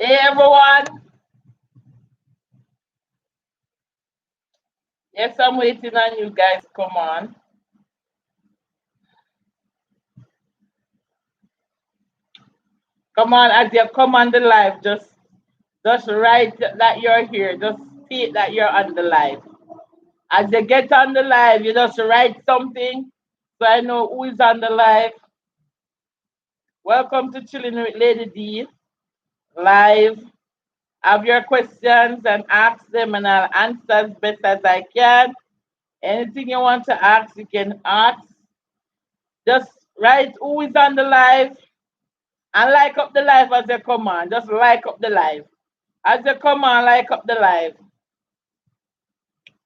Hey everyone. Yes, I'm waiting on you guys. Come on. Come on, as you come on the live, just write that you're here. Just state that you're on the live. As you get on the live, you just write something so I know who is on the live. Welcome to Chilling with Lady D live. Have your questions and ask them, and I'll answer as best as I can. Anything you want to ask, you can ask. Just write who is on the live and like up the live as you come on. Just like up the live. As you come on, like up the live.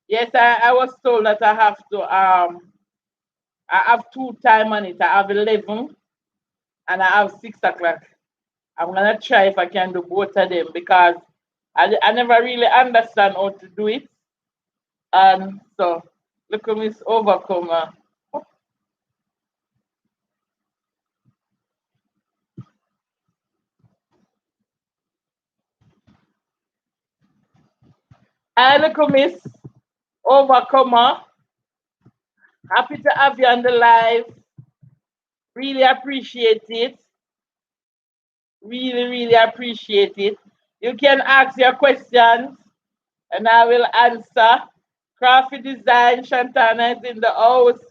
Yes, I was told that I have to I have 2 time on it. I have 11 and I have 6 o'clock. I'm gonna try if I can do both of them because I never really understand how to do it. And so look at Miss Overcomer. Hi, look at Miss Overcomer. Happy to have you on the live. Really appreciate it. Really appreciate it. You can ask your questions and I will answer. Crafty Design, Shantana is in the house.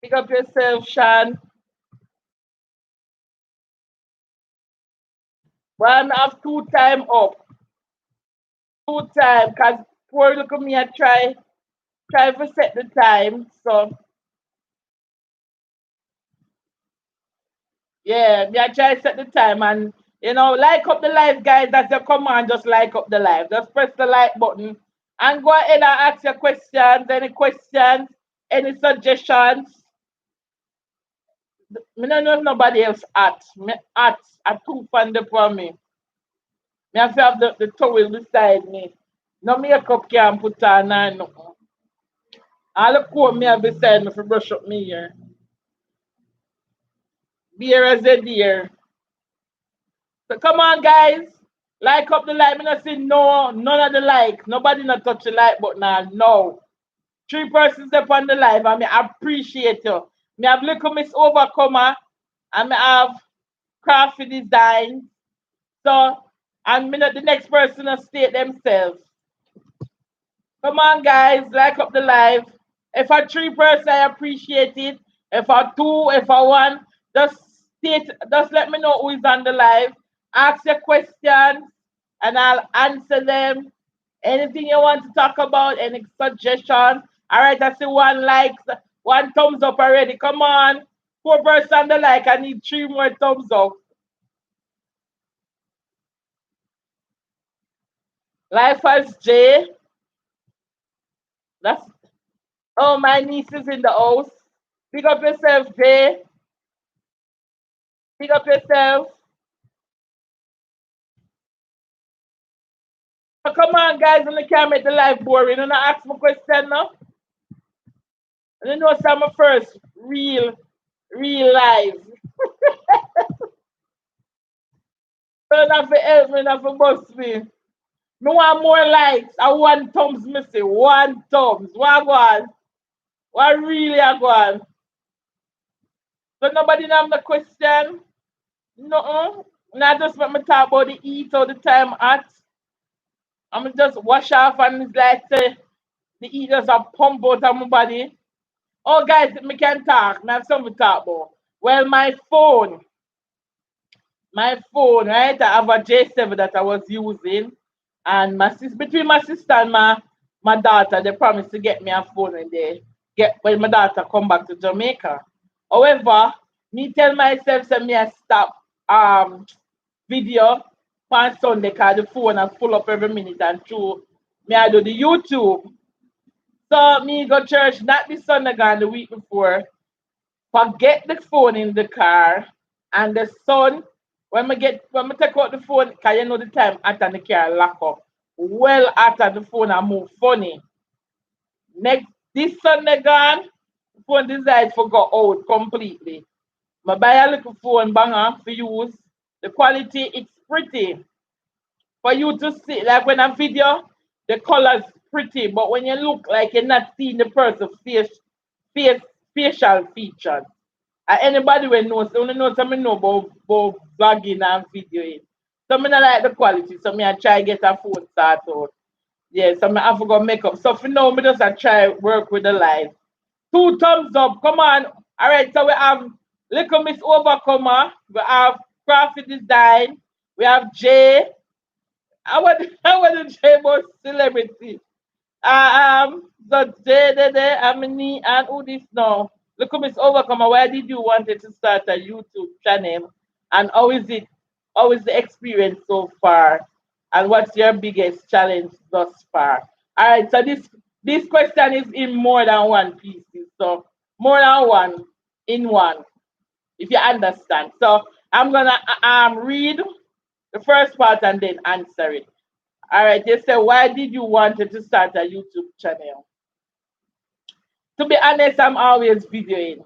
Pick up yourself, Shan. One of 2 time up. 2 time, because poor look at me, I try to set the time. So yeah, me I try to set the time and like up the live, guys. That's your command. Just like up the live. Just press the like button and go ahead and ask your questions. Any suggestions. Me don't know if nobody else at. Me at a two fan for me. Me have to have the towel beside me. No makeup can put on and nothing. All the comb me have beside me for brush up me hair. Beer as a deer. So come on, guys. Like up the like. Me not see none of the like. Nobody not touch the like button now. No. 3 persons up on the live and me appreciate you. Me have little Miss Overcomer and me have Crafty Design. So, and me not the next person to state themselves. Come on, guys. Like up the live. If I 3 person, I appreciate it. If I 2, if I 1, just let me know who is on the live. Ask your questions and I'll answer them. Anything you want to talk about, any suggestion. All right, I see 1 like, 1 thumbs up already. Come on. 4 person on the like. I need 3 more thumbs up. Life as J. That's my niece is in the house. Pick up yourself, Jay. Pick up yourself. Oh, come on, guys, and I can't make the life boring. You know, ask me question now. You know, some of first real life. So not for help me, not for bust me. Me want more likes. I want thumbs missing. 1 thumbs. What one? What really I want? So nobody have the question? No. Not just let me talk about the eat all the time at. I'm just wash off and it's like say the heat just a pump out of my body. Oh guys, me can talk. I have something to talk about. Well, my phone, right? I have a J7 that I was using, and between my sister and my daughter, they promised to get me a phone when my daughter come back to Jamaica. However, me tell myself that me I stop video on Sunday because the phone I full up every minute and through me I do the YouTube. So me go church not this Sunday gone the week before. Forget the phone in the car and the sun when me take out the phone, cause you know the time after the car lock up. Well after the phone I move funny. This Sunday gone, the phone decided to go out completely. I buy a little phone banger for use The quality, it's pretty. For you to see, like when a video, the color's pretty, but when you look like you're not seeing the person's face, facial features. Anybody will know, so only know some know about vlogging and videoing. Some I like the quality, so me I try get a phone start out. Yeah, so I have to go make up. So for now, me just I try work with the live. 2 thumbs up, come on. All right, so we have Little Miss Overcomer, we have Crafty Design, we have Jay. I want to Jay about celebrity. So Jay, Amini, and who this now? Look at Miss Overcomer. Why did you wanted to start a YouTube channel? And how is it? How is the experience so far? And what's your biggest challenge thus far? All right. So this question is in more than one piece. So more than one in one, if you understand. So I'm gonna read the first part and then answer it. All right. They say, why did you wanted to start a YouTube channel? To be honest, I'm always videoing.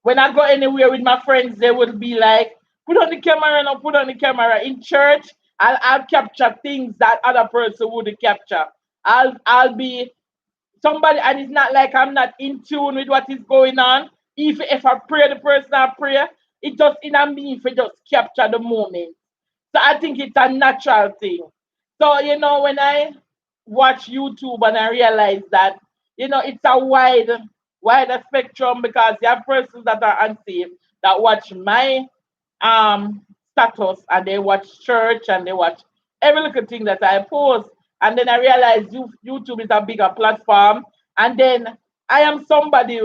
When I go anywhere with my friends, they would be like, put on the camera now, put on the camera. In church, I'll capture things that other person wouldn't capture. I'll be somebody, and it's not like I'm not in tune with what is going on. If I pray the person I pray, it just in a me if it just capture the moment. So I think it's a natural thing. So when I watch YouTube and I realize that it's a wider spectrum because you have persons that are unsaved that watch my status and they watch church and they watch every little thing that I post. And then I realize YouTube is a bigger platform. And then I am somebody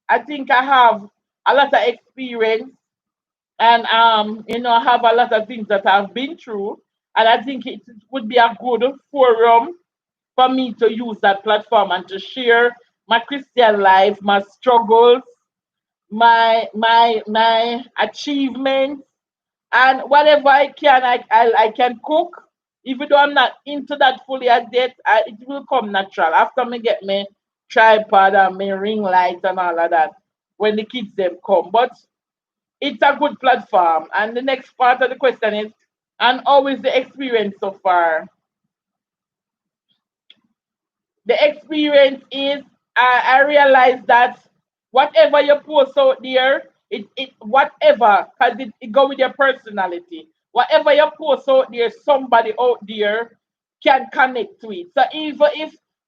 I think I have a lot of experience and I have a lot of things that I've been through, and I think it would be a good forum for me to use that platform and to share my Christian life, my struggles, my achievements, and whatever I can, I can cook. Even though I'm not into that fully as yet, it will come natural after me get my tripod and my ring light and all of that when the kids them come. But it's a good platform. And the next part of the question is, and how is the experience so far? The experience is I realize that whatever you post out there, it whatever, because it go with your personality. Whatever you post out there, somebody out there can connect to it. So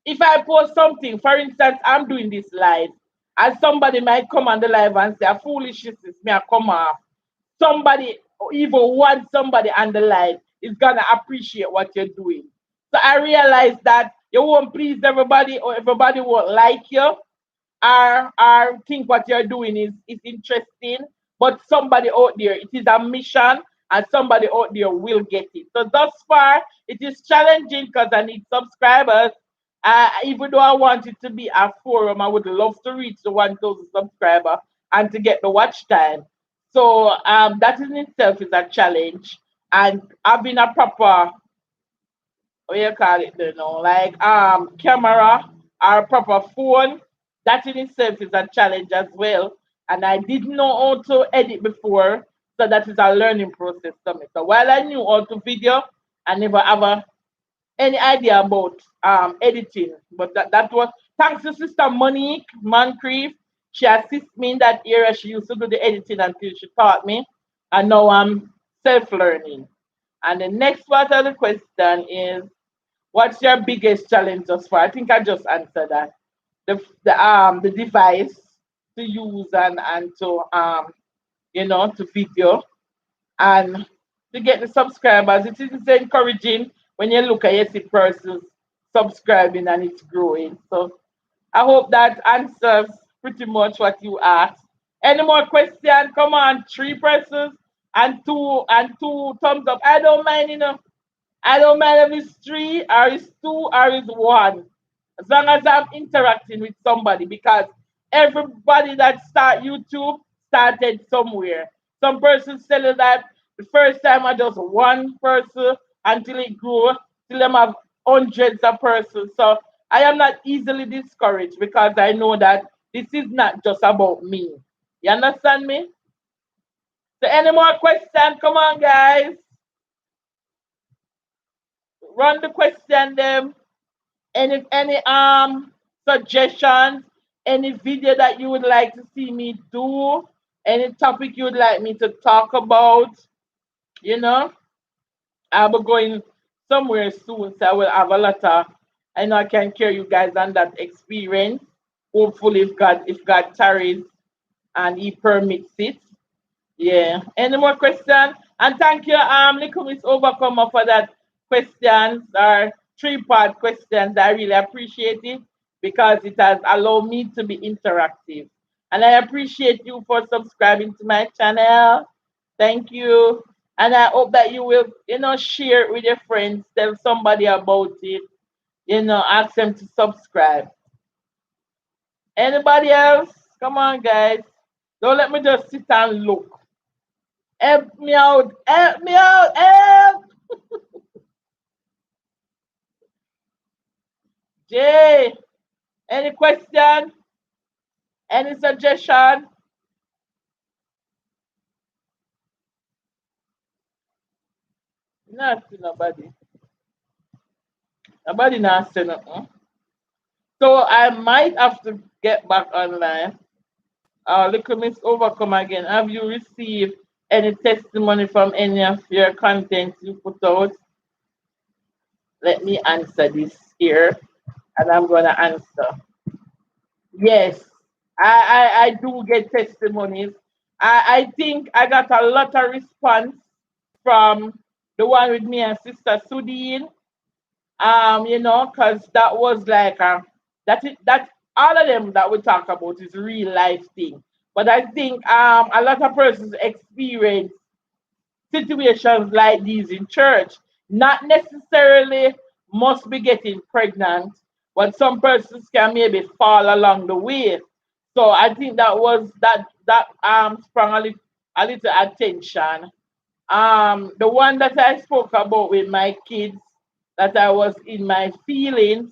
if I post something, for instance, I'm doing this live, and somebody might come on the live and say, foolishness is me, I come off. Somebody, or even one somebody on the line is gonna appreciate what you're doing. So I realized that you won't please everybody or everybody won't like you or think what you're doing is interesting, but somebody out there, it is a mission and somebody out there will get it. So thus far, it is challenging because I need subscribers. Even though I want it to be a forum, I would love to reach the 1,000 subscriber and to get the watch time. So that in itself is a challenge. And having a proper, what you call it, like camera or a proper phone, that in itself is a challenge as well. And I didn't know how to edit before, so that is a learning process for me. So while I knew how to video, I never ever any idea about editing. But that was thanks to Sister Monique Moncrief. She assists me in that area. She used to do the editing until she taught me. And now I'm self-learning. And the next part of the question is, what's your biggest challenge thus far? I think I just answered that. The device to use and to to video and to get the subscribers. It is encouraging when you look at your see persons subscribing and it's growing. So I hope that answers pretty much what you asked. Any more questions? Come on, 3 persons and two thumbs up. I don't mind. I don't mind if it's 3 or it's 2 or it's 1. As long as I'm interacting with somebody, because everybody that start YouTube started somewhere. Some persons tell you that the first time I just one person until it grew till them have hundreds of persons. So I am not easily discouraged because I know that this is not just about me. You understand me? So any more questions? Come on, guys. Run the question them. Any suggestions, any video that you would like to see me do, any topic you would like me to talk about, you know, I'll be going somewhere soon, so I will have a lot of, I know I can carry you guys on that experience. Hopefully if God tarries and he permits it. Yeah. Any more questions? And thank you, little Miss Overcomer, for that questions or three-part questions. I really appreciate it because it has allowed me to be interactive. And I appreciate you for subscribing to my channel. Thank you. And I hope that you will, share it with your friends, tell somebody about it, ask them to subscribe. Anybody else? Come on, guys. Don't let me just sit and look. Help me out. Help me out. Help. Jay, any question? Any suggestion? Not to nobody. Nobody not say nothing. So I might have to get back online. Look at Miss Overcome again. Have you received any testimony from any of your content you put out? Let me answer this here, and I'm gonna answer. Yes, I do get testimonies. I think I got a lot of response from the one with me and Sister Sudeen. Because that was like that all of them that we talk about is real life thing. But I think a lot of persons experience situations like these in church, not necessarily must be getting pregnant, but some persons can maybe fall along the way. So I think that sprung a little attention. The one that I spoke about with my kids, that I was in my feelings,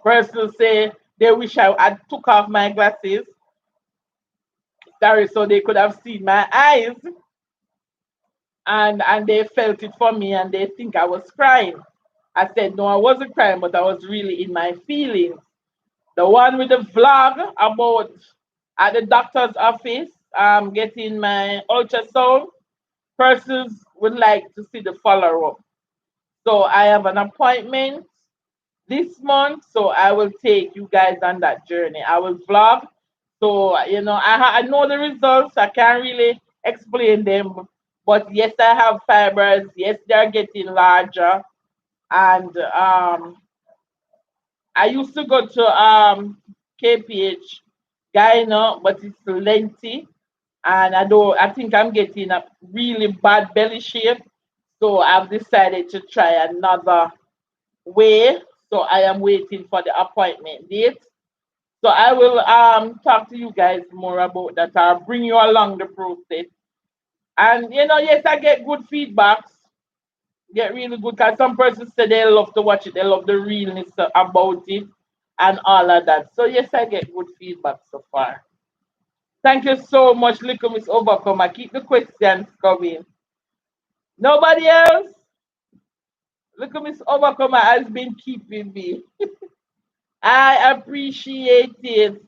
persons say they wish I had took off my glasses, sorry, so they could have seen my eyes, and they felt it for me and they think I was crying. I said no, I wasn't crying, but I was really in my feelings. The one with the vlog about at the doctor's office, getting my ultrasound, persons would like to see the follow up. So I have an appointment this month, so I will take you guys on that journey. I will vlog. So I know the results. I can't really explain them, but yes, I have fibers. Yes, they are getting larger, and I used to go to KPH gyno, but it's lengthy, and I think I'm getting a really bad belly shape. So I've decided to try another way. So I am waiting for the appointment date. So I will talk to you guys more about that. I'll bring you along the process. And yes, I get good feedbacks. Get really good because some persons say they love to watch it, they love the realness about it and all of that. So yes, I get good feedback so far. Thank you so much, little Miss Overcomer. Keep the questions coming. Nobody else? Little Miss Overcomer has been keeping me. I appreciate it.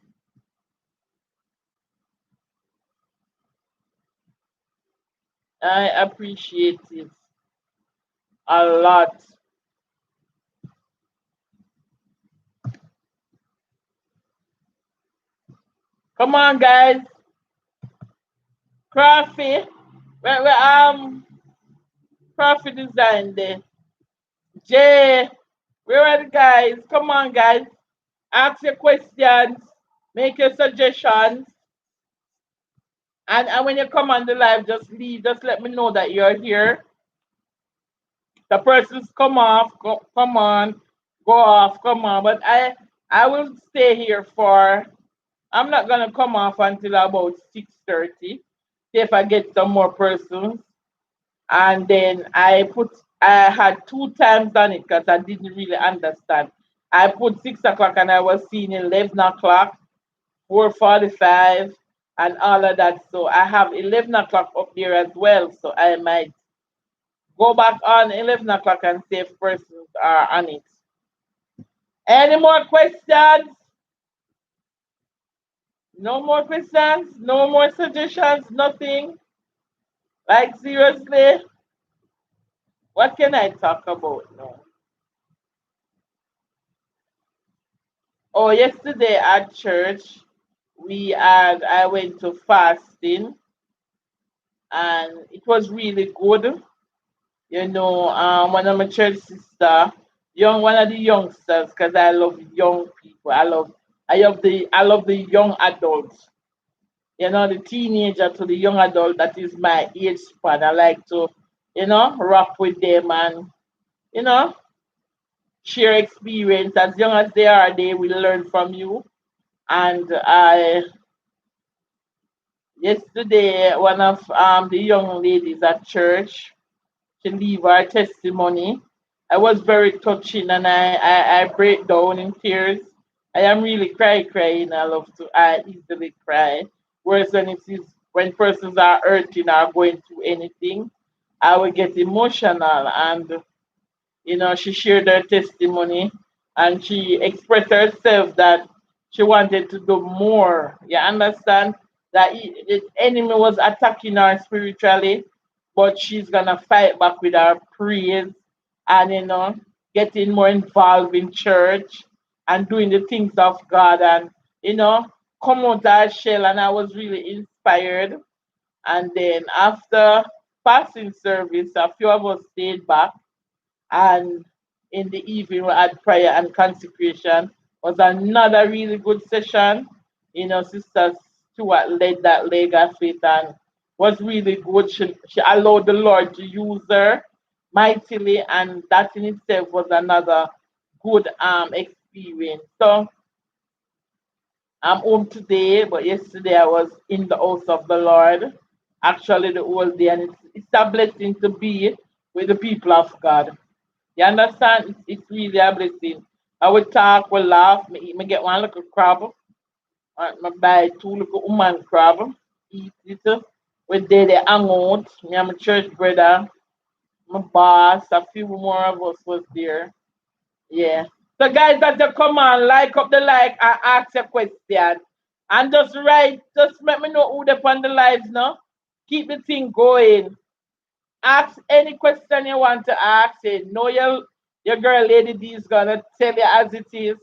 I appreciate it a lot. Come on, guys. Crafty. Crafty design there. Jay. Where are the guys? Come on, guys. Ask your questions. Make your suggestions. And when you come on the live, just leave. Just let me know that you're here. The persons come off, come on, go off, come on. But I will stay here for. I'm not gonna come off until about 6:30. See if I get some more persons. And then I had two times on it because I didn't really understand. I put 6 o'clock and I was seeing 11 o'clock, 4:45. and all of that. So I have 11 o'clock up there as well. So I might go back on 11 o'clock and see if persons are on it. Any more questions? No more questions? No more suggestions? Nothing? Like, seriously? What can I talk about now? Oh, yesterday at church, I went to fasting and it was really good. One of my church sister, one of the youngsters, because I love young people. I love the young adults. The teenager to the young adult. That is my age span. I like to, rock with them and you know share experience. As young as they are, they will learn from you. And I yesterday, one of the young ladies at church, to leave her testimony. I was very touching and I break down in tears. I am really crying. I easily cry. Whereas when persons are hurting or going through anything, I will get emotional and she shared her testimony and she expressed herself that she wanted to do more. You understand? That the enemy was attacking her spiritually, but she's gonna fight back with her praise and getting more involved in church and doing the things of God and you know come out of her shell, and I was really inspired. And then after passing service, a few of us stayed back, and in the evening we had prayer and consecration. Was another really good session. Sister Stuart led that leg of it and was really good. She allowed the Lord to use her mightily, and that in itself was another good experience. So I'm home today, but yesterday I was in the house of the Lord actually the whole day, and it's a blessing to be with the people of God. You understand? It's really a blessing. I will talk, we laugh, me get one little crab, me buy two little woman crab, eat it. We did the hang out, me and my church brother, my boss, a few more of us was there. Yeah. So guys, that you come on, like up the like and ask a question. And just let me know who they on the lives now. Keep the thing going. Ask any question you want to ask. Say, know your girl Lady D is gonna tell you as it is.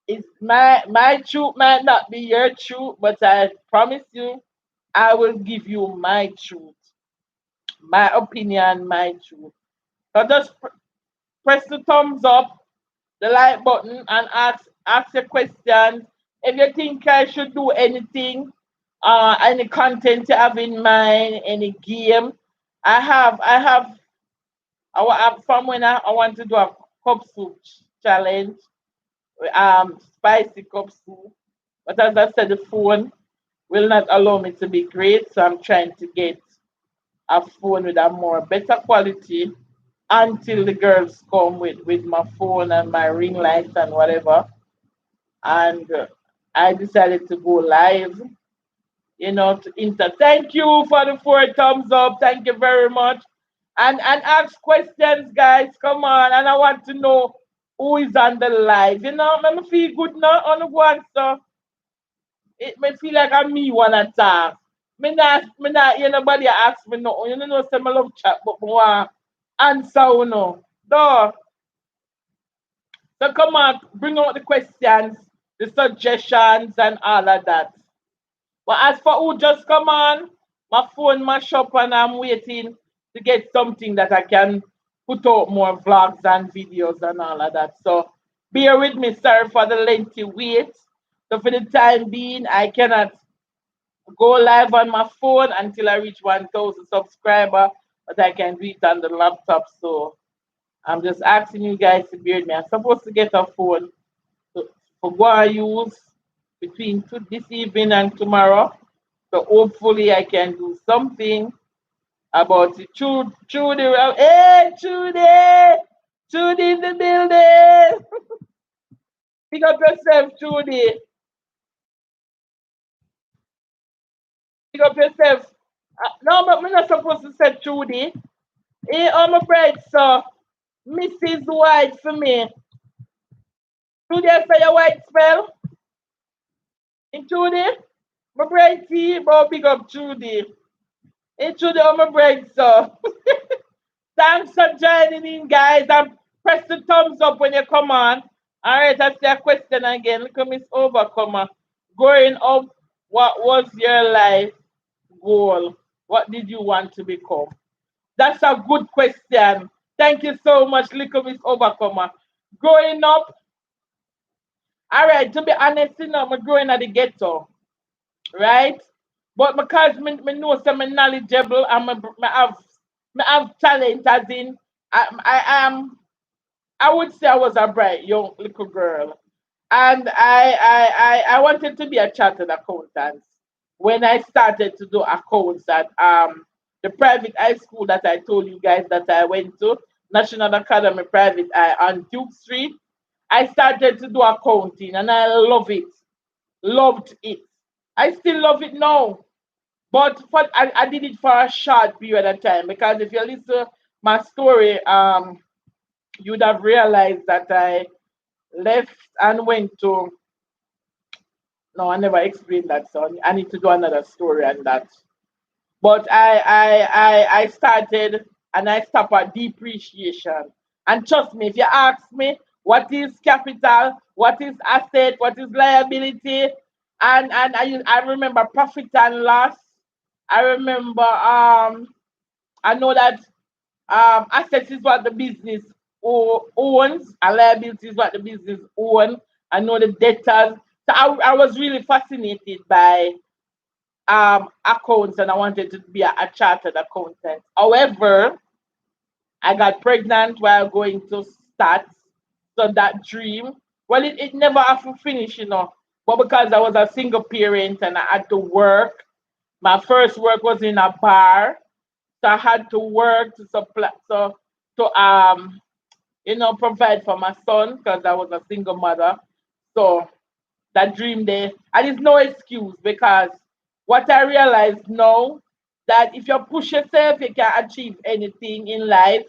It's my truth might not be your truth, but I promise you, I will give you my truth, my opinion, my truth. So just press the thumbs up, the like button, and ask your questions. If you think I should do anything, any content you have in mind, any game, from when I want to do a cup soup challenge, spicy cup soup. But as I said, the phone will not allow me to be great, so I'm trying to get a phone with a more better quality until the girls come with my phone and my ring lights and whatever. And I decided to go live, to inter. Thank you for the 4 thumbs up. Thank you very much. And ask questions, guys. Come on. And I want to know who is on the live. Let me feel good now on the one, so it may feel like I'm me wanna talk. Me not hear nobody ask me no. Say I love chat, but I want answer No. So come on, bring out the questions, the suggestions, and all of that. But as for who just come on, my phone mash up and I'm waiting to get something that I can put out more vlogs and videos and all of that. So bear with me, sorry for the lengthy wait. So for the time being, I cannot go live on my phone until I reach 1,000 subscriber, but I can do it on the laptop. So I'm just asking you guys to bear with me. I'm supposed to get a phone to go and use between this evening and tomorrow. So hopefully I can do something about it. Trudy, hey Trudy, Trudy in the building. Pick up yourself, Trudy. Pick up yourself. No, but we're not supposed to say Trudy. Hey, oh, my bride, so Mrs. White for me. Trudy, I say your white spell. In Trudy, my bride T, but big up Trudy. In Trudy, oh, my bride, so. Thanks for joining in, guys. And press the thumbs up when you come on. All right, that's the question again. Look at Miss Overcomer. Growing up, what was your life goal? What did you want to become? That's a good question. Thank you so much, little Miss Overcomer. Growing up, all right, to be honest, I'm growing at the ghetto, right? But because me know some knowledgeable and me have talent as in I am I would say I was a bright young little girl. And I wanted to be a chartered accountant when I started to do accounts at the private high school that I told you guys that I went to, National Academy Private Eye on Duke Street. I started to do accounting and I love it. Loved it. I still love it now. But I did it for a short period of time because if you listen my story, you'd have realized that I left and went to. No, I never explained that, so I need to do another story on that. But I started and I stopped at depreciation. And trust me, if you ask me what is capital, what is asset, what is liability, and I remember profit and loss. I remember I know that assets is what the business owns, and liability is what the business owns. I know the debtors. So I was really fascinated by accounts and I wanted to be a chartered accountant. However, I got pregnant while going to stats. So that dream, well, it never have to finish, But because I was a single parent and I had to work, my first work was in a bar. So I had to work to supply, so to provide for my son because I was a single mother. So that dream there, and it's no excuse because what I realize now that if you push yourself, you can achieve anything in life.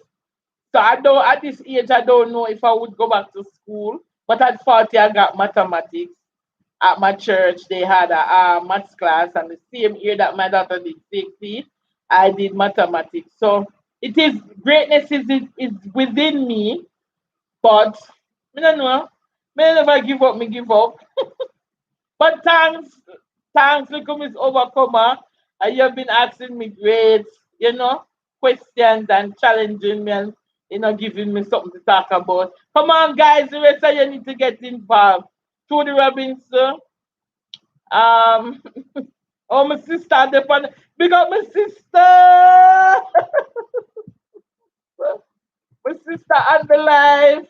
So I don't at this age I don't know if I would go back to school. But at 40 I got mathematics. At my church they had a maths class and the same year that my daughter did 60, I did mathematics. So it is greatness is within me, but I don't know. May never give up, me give up. But thanks, look at Miss Overcomer. You have been asking me great, questions and challenging me and giving me something to talk about. Come on, guys, the rest of you need to get involved. Trudy Robinson, um, oh my sister, big up my sister, my sister on the live.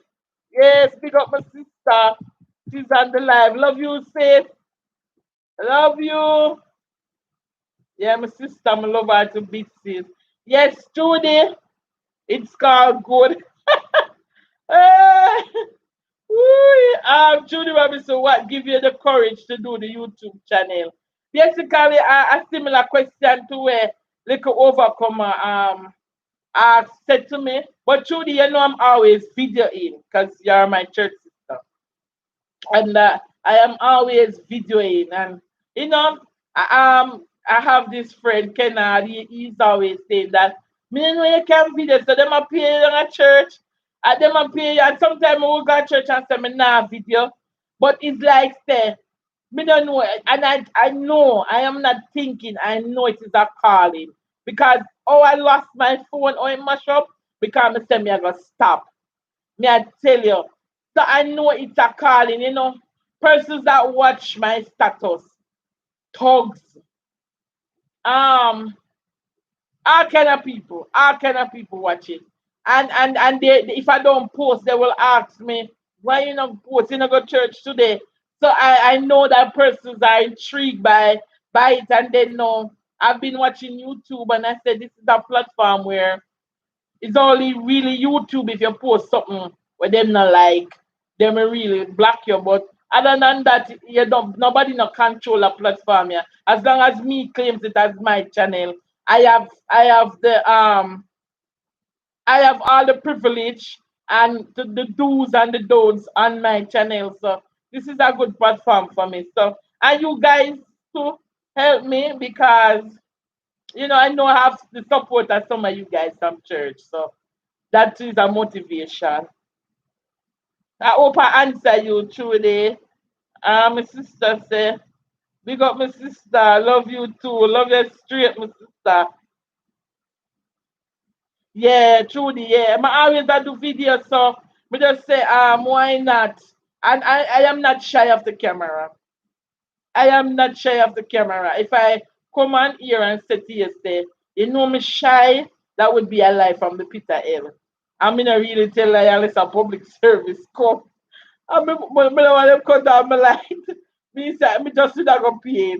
Yes, big up my sister. She's on the live. Love you, sis. Love you. Yeah, my sister, I love her to bits. Yes, Judy, it's called good. Eh, Judy Robinson, what give you the courage to do the YouTube channel? Basically, a similar question to where little overcomer said to me. But Judy, I'm always videoing because you're my church sister, and I am always videoing, and I have this friend Kennard. He's always saying that me know you can video, so them appear in a church, and them appear, and sometimes we go to church and say me nah video, but it's like say me don't know, and I know I am not thinking. I know it is a calling because I lost my phone, it mash up because me say me I go stop. Me I tell you. So I know it's a calling, Persons that watch my status, thugs, um, all kind of people watch it. And if I don't post, they will ask me, why you not post? You not go church today? So I know that persons are intrigued by it and they know I've been watching YouTube and I said this is a platform where it's only really YouTube if you post something where them not like, them will really block you. But Other than that, you don't nobody no control a platform here. As long as me claims it as my channel, I have all the privilege and the do's and the don'ts on my channel. So this is a good platform for me. So and you guys to help me because I know I have the support of some of you guys from church. So that is a motivation. I hope I answer you truly. My sister say, big up my sister, love you too. Love you straight, my sister. Yeah, truly, yeah. I always I do videos, so me just say, why not? And I am not shy of the camera. I am not shy of the camera. If I come on here and sit here say, me shy, that would be a lie from the Peter L. I'm gonna really tell lie unless a public service come. I mean, when I want to cut down my light, me say, me just do that go pay.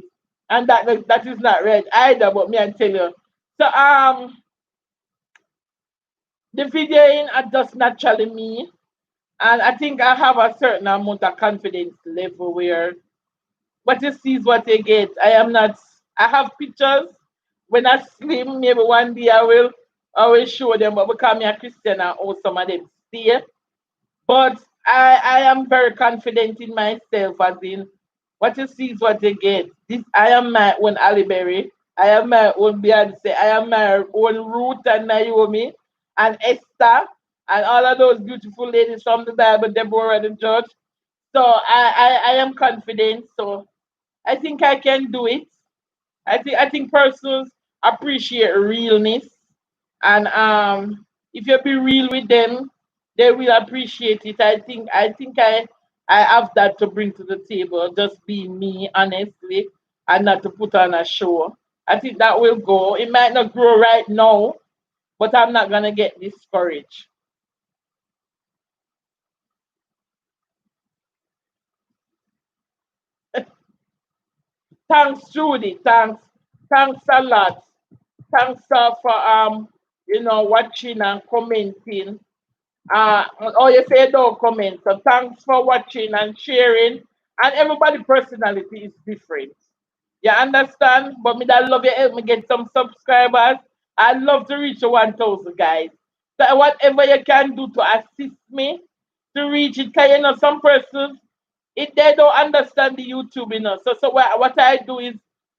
And that is not right either, but me I tell you. So the videoing are just naturally me. And I think I have a certain amount of confidence level where what you see is what you get. I have pictures when I slim, maybe one day I will show them, but because I'm a Christian and all some of them stay. But I am very confident in myself, as in what you see is what you get. This I am my own Ali Berry. I am my own Beyonce. I am my own Ruth and Naomi and Esther and all of those beautiful ladies from the Bible, Deborah the judge. So I am confident. So I think I can do it. I think persons appreciate realness, and if you be real with them, they will appreciate it. I think I have that to bring to the table, just being me honestly, and not to put on a show. I think that will go. It might not grow right now, but I'm not gonna get discouraged. Thanks, Judy. Thanks a lot. Thanks for watching and commenting. Oh, you say don't comment. So thanks for watching and sharing. And everybody personality is different. You understand? But me that love you help me get some subscribers. I'd love to reach 1,000 guys. So whatever you can do to assist me to reach it, because some persons they don't understand the YouTube, So what I do is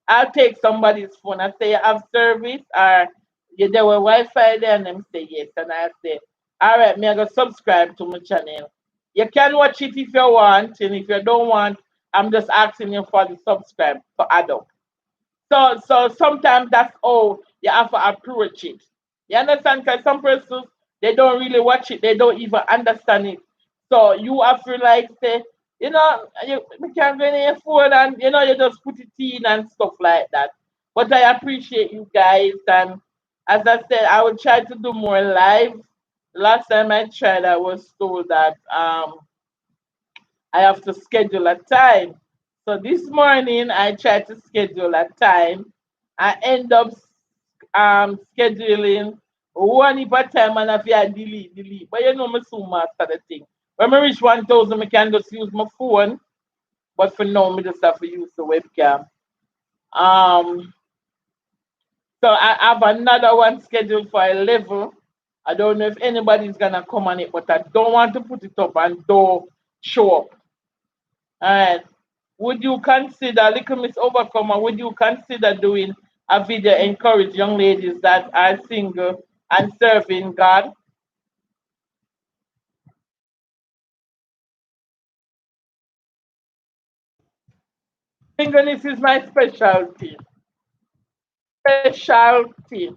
I'll take somebody's phone and say you have service or you there with Wi-Fi there and them say yes. And I say, all right, me I go subscribe to my channel. You can watch it if you want, and if you don't want, I'm just asking you for the subscribe to add up. So sometimes that's how you have to approach it. You understand? Because some persons they don't really watch it, they don't even understand it. So you have to like say, you can go in your phone and you just put it in and stuff like that. But I appreciate you guys, and as I said, I will try to do more live. Last time I tried, I was told that I have to schedule a time. So this morning I tried to schedule a time. I end up scheduling one if a time and if I delete. But me soon master the thing. When I reach 1,000, I can just use my phone. But for now, I just have to use the webcam. Um, so I have another one scheduled for 11. I don't know if anybody's gonna come on it, but I don't want to put it up and don't show up. Alright. Would you consider, Little Miss Overcomer, would you consider doing a video encourage young ladies that are single and serving God? Singleness is my specialty. Specialty.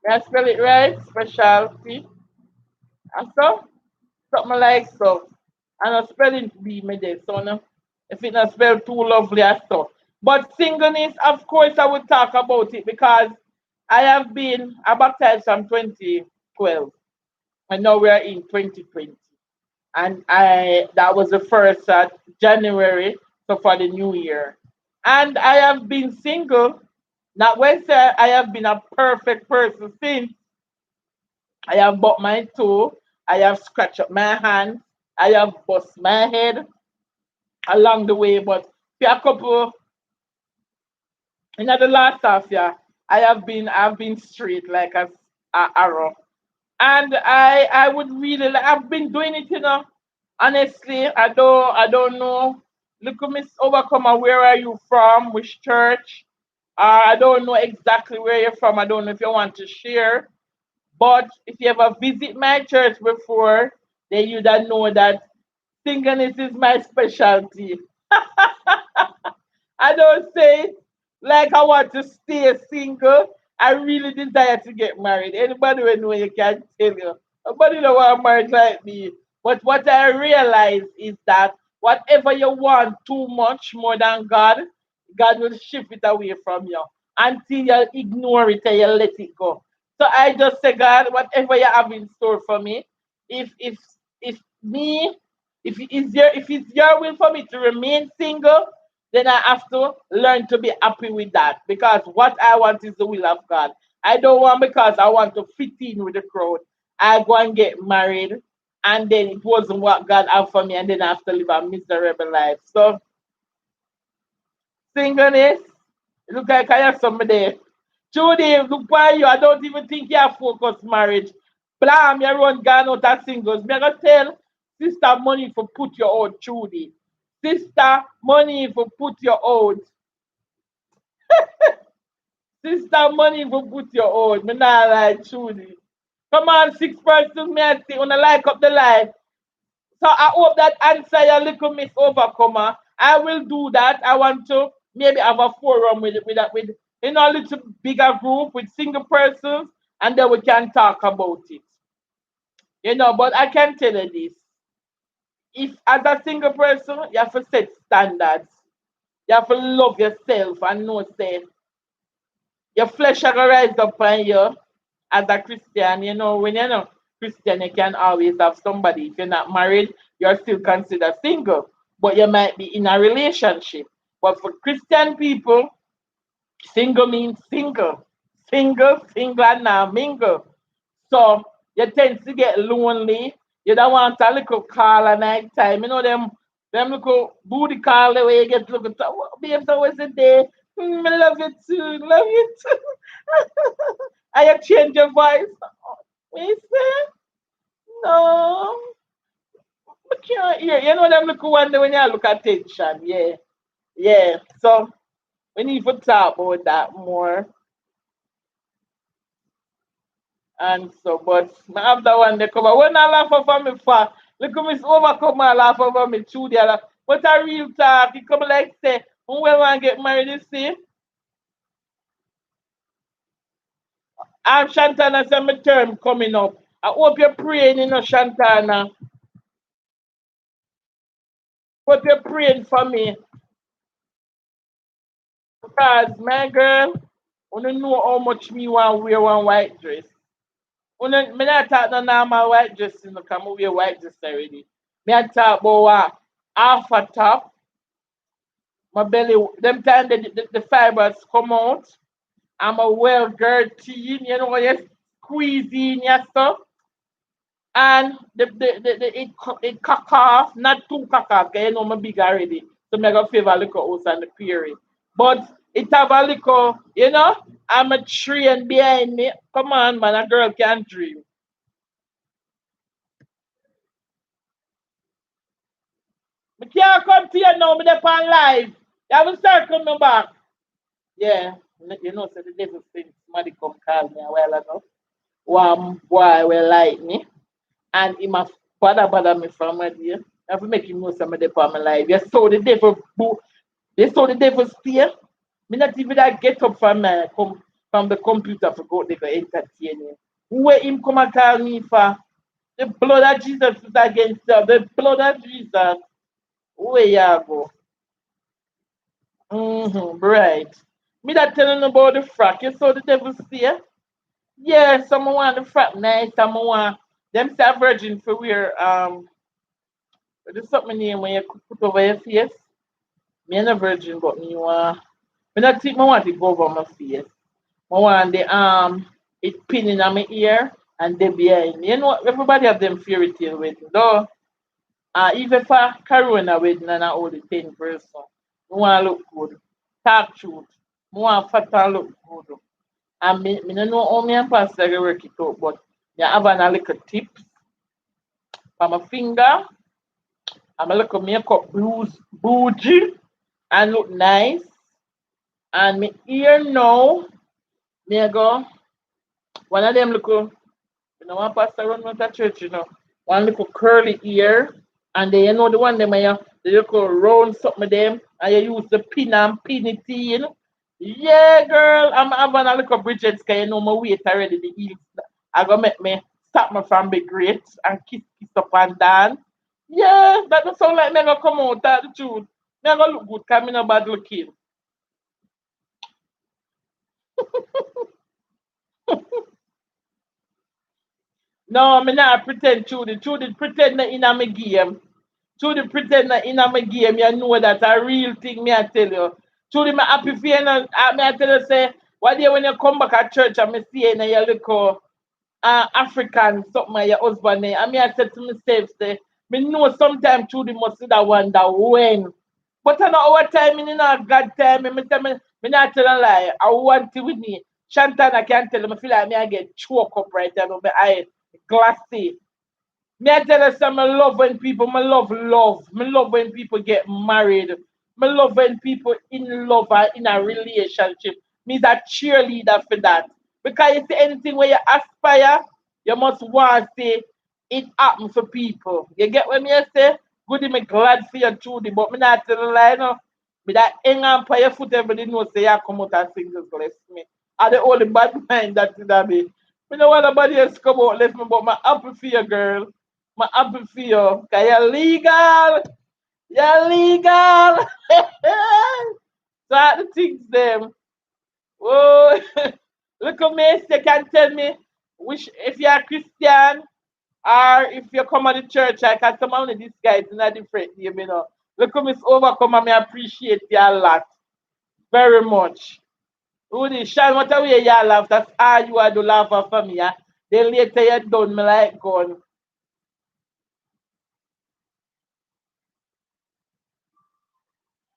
Can I spell it right? Specialty. And so, something like so. And a spelling be me there, so no. If it not spelled too lovely as so. But singleness, of course, I would talk about it because I baptized from 2012, and now we are in 2020. And I that was the first January, so for the new year. And I have been single. Not when say I have been a perfect person since. I have bumped my toe. I have scratched up my hand. I have bust my head. along the way. But for a couple in the last half year, I've been straight like a arrow. And I would really I've been doing it, honestly. I don't know. Look, Miss Overcomer, where are you from? Which church? I don't know exactly where you're from. I don't know if you want to share. But if you ever visit my church before, then you'd know that singleness is my specialty. I don't say it like I want to stay single. I really desire to get married. Anybody will know, you can tell you. Nobody don't want married like me. But what I realize is that whatever you want too much more than God, God will shift it away from you until you ignore it and you let it go. So I just say, God, whatever you have in store for me, if me, if it's your will for me to remain single, then I have to learn to be happy with that because what I want is the will of God. I don't want because I want to fit in with the crowd. I go and get married, and then it wasn't what God had for me, and then I have to live a miserable life. So singleness, look like I have somebody. Judy, look why you. I don't even think you have focused marriage. Blam, you run gone out of singles. Me I gonna tell sister money for put your out, Judy. Sister money for put your out. Sister money for put your out. Me not like Judy. Come on, 6 persons, me I say, wanna like up the life. So I hope that answer your little Miss Overcomer. I will do that. I want to maybe have a forum with a little bigger group with single persons, and then we can talk about it. But I can tell you this. If as a single person, you have to set standards. You have to love yourself and know say your flesh are gonna rise up on you as a Christian. When you're not Christian, you can always have somebody. If you're not married, you're still considered single, but you might be in a relationship. But for Christian people, single means single. Single, and now mingle. So you tend to get lonely. You don't want a little call at night time. Them little booty call the way you get looking. Babes, how was the day? I love you too. Love you too. And you change your voice. What you say? No. I can't hear. Them little one when you look at attention. Yeah. Yeah. So we need to talk about that more. And so, but I have that one they come. When I laugh over me for look at Miss Overcome and laugh over me through the other. But a real talk, it come like say, when we want to get married, you see. I'm Shantana say my term coming up. I hope you're praying, Shantana. Hope you're praying for me. Because my girl, I don't know how much me want to wear one white dress. Me not talk no normal white dress, because I wear white dress already. Me I talk about what half a top, my belly, them time the fibers come out. I'm a well girl teen, you squeeze in your stuff. And it cock off, not too cock off, because I'm big already. So me go favor a little house and the period. But it have a little, I'm a train behind me. Come on, man, a girl can dream. I can't come to you now, I'm on live. You have to start coming back. Yeah, so the devil thing, somebody come call me a while ago. One boy will like me, and he must bother me from my dear. I have to make him know somebody upon my life. You saw the devil, they saw the devil steer. Me not even that get up from the computer for go they go entertain you. Where him come and call me for? The blood of Jesus is against you. The blood of Jesus. Where you go? Right. Me that telling about the frack. You saw the devil steer? Yeah, someone want the frack nice, someone want them say virgin for wear there's something name when you put over your face. Me and a virgin but me not think I want it go over my face. I want the it pinning on my ear and they behind. Everybody have them fairy tale with though. Even for Corona wedding and all the 10 person. I want to look good. Talk truth. I want fat and look good. And me no know how me and pastor go work it out, but me have a little tips for my finger. I'm a little makeup bougie and look nice. And me ear now, me I go one of them little, one pastor run out of church, one little curly ear, and then the one them where the little round something them, and you use the pin and pin it in. Yeah, girl, I'm having a little Bridget, cause my weight already, the heels. I go make me stop me from be great and kiss up and down. Yeah, that don't sound like me gonna come out, tell the truth. Me gonna look good, cause me no bad looking. No, me not pretend, Trudy. Trudy pretend na in a me game. Trudy pretend na in a me game. You know that a real thing, me I tell you. Trudy, me happy for you. Me I tell you, say, one day when you come back at church and me see you in your little African something with your husband there. And me I said to myself, say, me know sometime Trudy must see that wonder when. But I know our time in God time, me tell me not tell a lie. I want it with me. Shantana can tell me feel like me I get choked up right there. My eye glassy. Me I tell you some I love when people, me love love. Me love when people get married. Me love when people in love or in a relationship. Me's a cheerleader for that. Because you see anything where you aspire, you must want to say it happen for people. You get what me I say? Goody, me glad for you, Trudy, but me not tell a lie, no. Me that hang on by your foot, everybody know say you come out and sing this bless me. I the only bad mind that did that be. Me no want nobody else come out left me, but my happy for you, girl. My happy for you. Cause you're legal. You're legal. So I the things them. Oh, look at me, you can tell me which if you're Christian or if you come to the church, I can some of these guys in a different name. Look at Miss Overcome and me appreciate you a lot. Very much. Rudy, Sean, what a way you laugh. That's all you are to laugh for me. Yeah? Then later you done me like gun.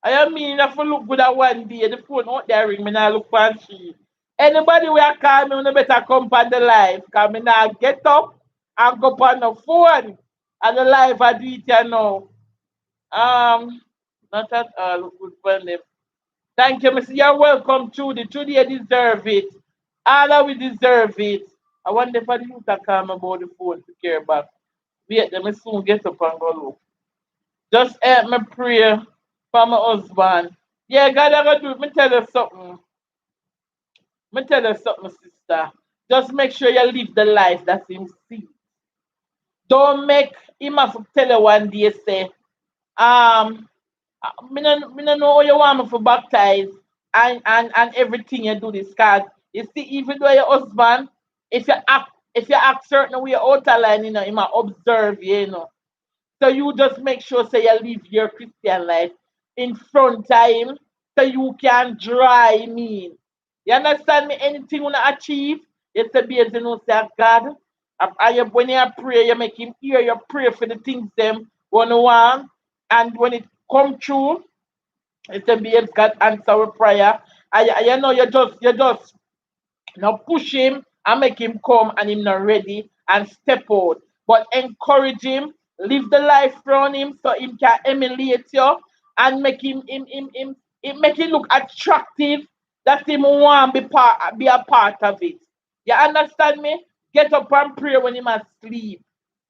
I mean, if you look good at one day, the phone out there ring, me now look for she. Anybody will call me, you better come on the live. Because me now get up and go on the phone. And the live I do it here now. Um, Not at all good for them. Thank you, Mr. You're welcome, Trudy. Trudy, you deserve it. All of we deserve it. I wonder if the youth are calm about the phone to care about. Wait, let me soon get up and go look. Just help me pray for my husband. Yeah, God, I gonna do it. Me tell you something. Me tell you something, sister. Just make sure you live the life that's him see. Don't make him have to tell you one day say, um, me no know how you want me for baptize and everything you do this cause you see even though your husband if you act certain way out of line he might observe you. So you just make sure say you live your Christian life in front of him so you can draw him in. You understand me? Anything you wanna achieve, you say based on say God. When you pray, you make him hear you pray for the things them one want. And when it come true, it's a babes God answer our prayer. You know you just now push him and make him come and him not ready and step out. But encourage him, live the life around him so him can emulate you and make him make him look attractive that him want be a part of it. You understand me? Get up and pray when him asleep.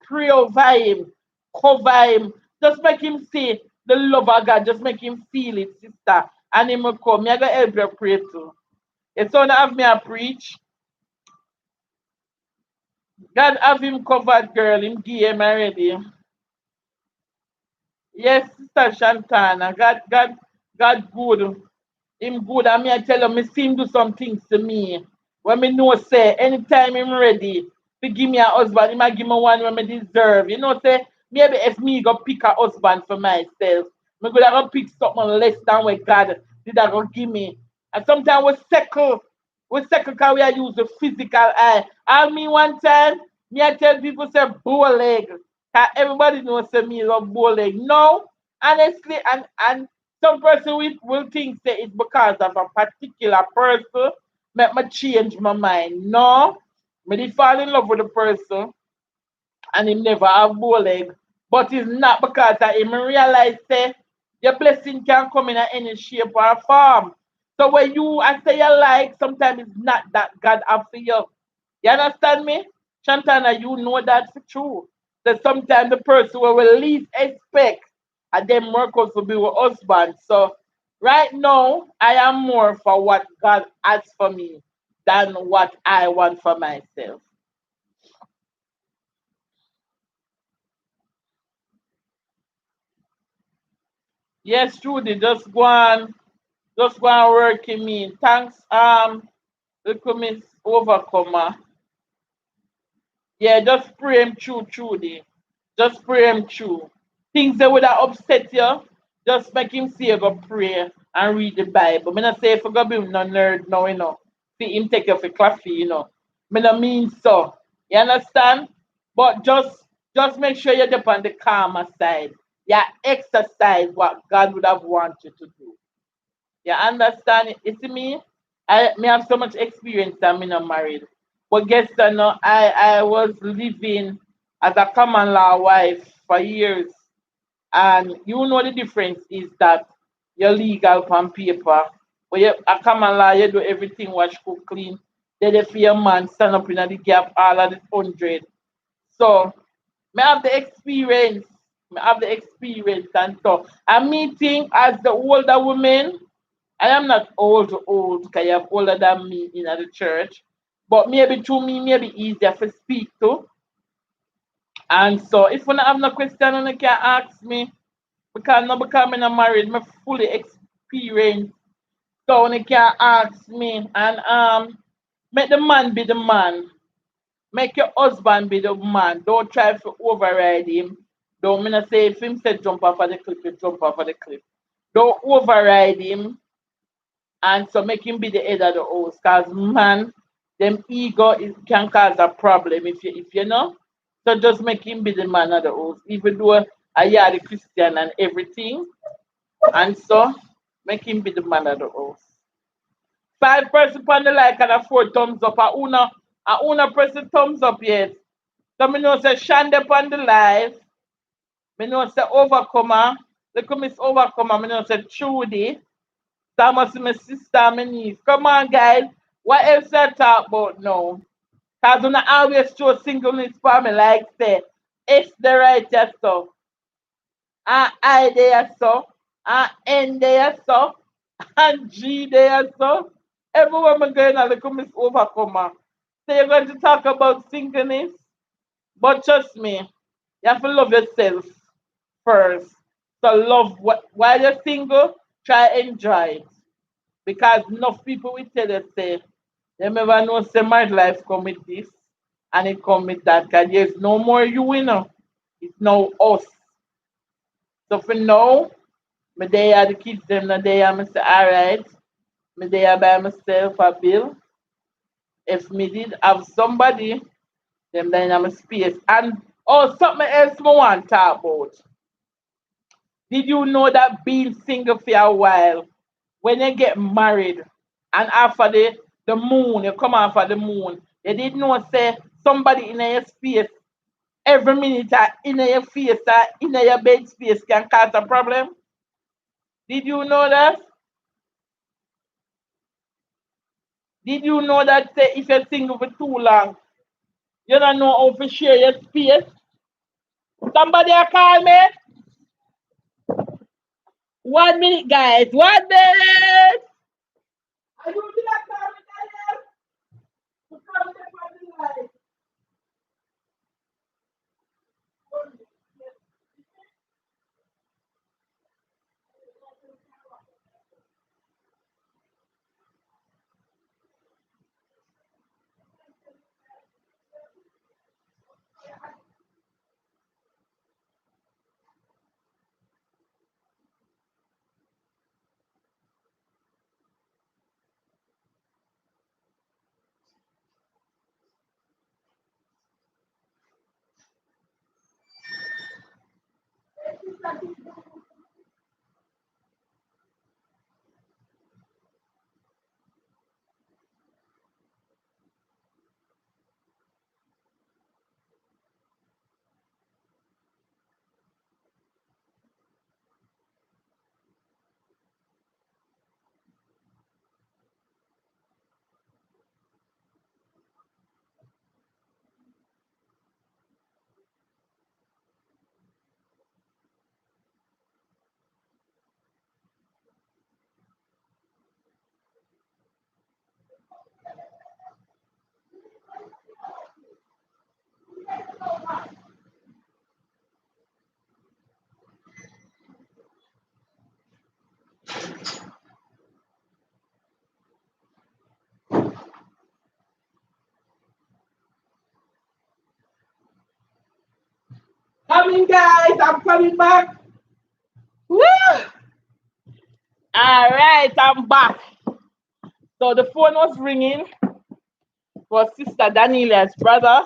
Pray over him, cover him. Just make him see the love of God. Just make him feel it, sister. And him will come. Me I go help you pray too. It's gonna have me a preach. God have him covered, girl. Him give him already. Yes, Sister Shantana. God good. Him good. And me I tell you, me see him do some things to me. When me know say anytime him ready to give me a husband, he might give me one when me deserve. You know, say maybe if me go pick a husband for myself, me could have go pick something less than what God did I go give me. And sometimes we second because we are use the physical eye. I mean one time, me I tell people say bow leg. Everybody knows that me love bowling. No, honestly, and some person will think that it's because of a particular person make me change my mind. No, me did fall in love with a person and him never have bow leg. But it's not because of him realize say your blessing can come in any shape or form. So when you I say you like, sometimes it's not that God have for you. You understand me? Shantana, you know that's true. That sometimes the person will least expect and then work out to be with husband. So right now I am more for what God has for me than what I want for myself. Yes, Trudy, just go and work in me. Thanks, look Miss Overcomer. Yeah, just pray him through, Trudy. Just pray him through. Things that would have upset you, just make him say go pray and read the Bible. Me not say if you go be no nerd no, you know. See him take you for coffee, you know. Me not mean so. You understand? But just make sure you're up on the calmer side. You exercise what God would have wanted you to do. You understand it? You see me? I may have so much experience that I'm not married. But guess that no, I was living as a common law wife for years. And you know the difference is that you're legal on paper. But you a common law, you do everything wash, cook, clean. Then if your man stand up in the gap all of the 100. So may have the experience. May have the experience and so I'm meeting as the older woman. I am not old, because you're older than me in the church. But maybe to me, maybe easier to speak to. And so if you don't have no question, you can ask me. Because not because I'm not married, I'm fully experienced. So you can ask me. And make the man be the man. Make your husband be the man. Don't try to override him. Don't mean to say if him say jump off of the cliff, you jump off of the cliff. Don't override him and so make him be the head of the house. Cause man, them ego can cause a problem if you know. So just make him be the man of the house. Even though I are the Christian and everything. And so make him be the man of the house. 5 person on the like and a 4 thumbs up. I una press the thumbs up yet. So me know say Shande on the live. Me know say overcomer. Look at Miss Overcomer. Me know say Trudy. That must be my sister and my niece. Come on, guys. What else I talk about now? Because when I always show singleness for me, like say, it's the right so. And I there so. And N there so. And G there so. Everyone I'm going to look at Miss Overcomer. So you're going to talk about singleness? But trust me, you have to love yourself first. So love what while you're single, try enjoy it. Because enough people will tell you say they never know say my life come with this and it come with that. Cause there's no more you. It's now us. So for now, me day are the kids them the day I'm say alright. Me day by myself a bill. If me did have somebody, then I'm a space. And oh something else me want to talk about. Did you know that being single for a while, when you get married and after the moon, you come after the moon, you didn't know say somebody in your space every minute in your face in your bed space can cause a problem? Did you know that? Did you know that say if you're single for too long, you don't know how to share your space? Somebody a call me? 1 minute, guys. 1 minute. Are you doing that call me, Daniel? To call me from the line. Coming, guys. I'm coming back. Woo! All right, I'm back. So the phone was ringing for Sister Daniela's brother.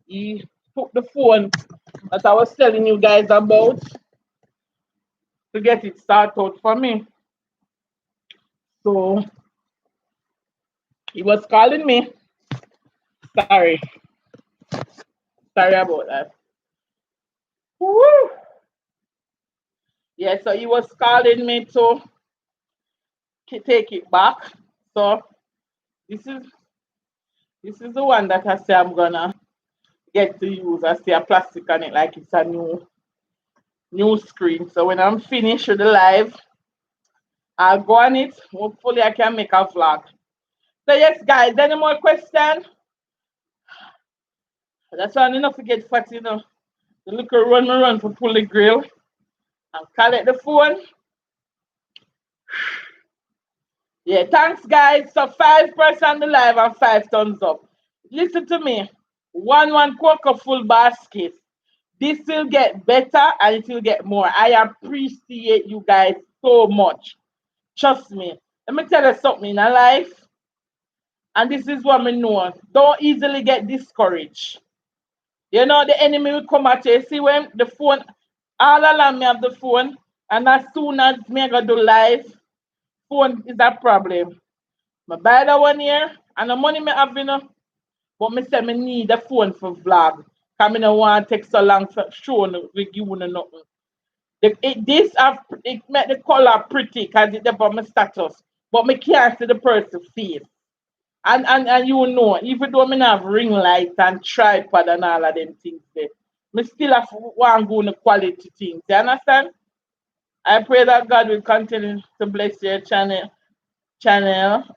He took the phone that I was telling you guys about to get it started for me. So he was calling me. Sorry. Sorry about that. Woo! Yeah, so he was calling me to take it back. So this is the one that I say I'm gonna get to use. I see a plastic on it like it's a new screen. So when I'm finished with the live, I'll go on it. Hopefully I can make a vlog. So yes, guys, any more questions? That's why I need not forget fat, you know. The little run for pull the grill and collect the phone. Yeah, thanks guys. So 5% the live and 5 thumbs up. Listen to me. One cocoa full basket. This will get better and it will get more. I appreciate you guys so much. Trust me. Let me tell you something in life. And this is what I know. Don't easily get discouraged. You know, the enemy will come at you. See when the phone, all along me have the phone, and as soon as me go do live, phone is a problem. I buy that one here, and the money me have, you know, but me say me need the phone for vlog. Because I don't want to take so long for showing with you nothing. It make the color pretty because it's about my status. But me can't see the person face. And you know, even though I have ring light and tripod and all of them things there, me still have one good quality things. You understand? I pray that God will continue to bless your channel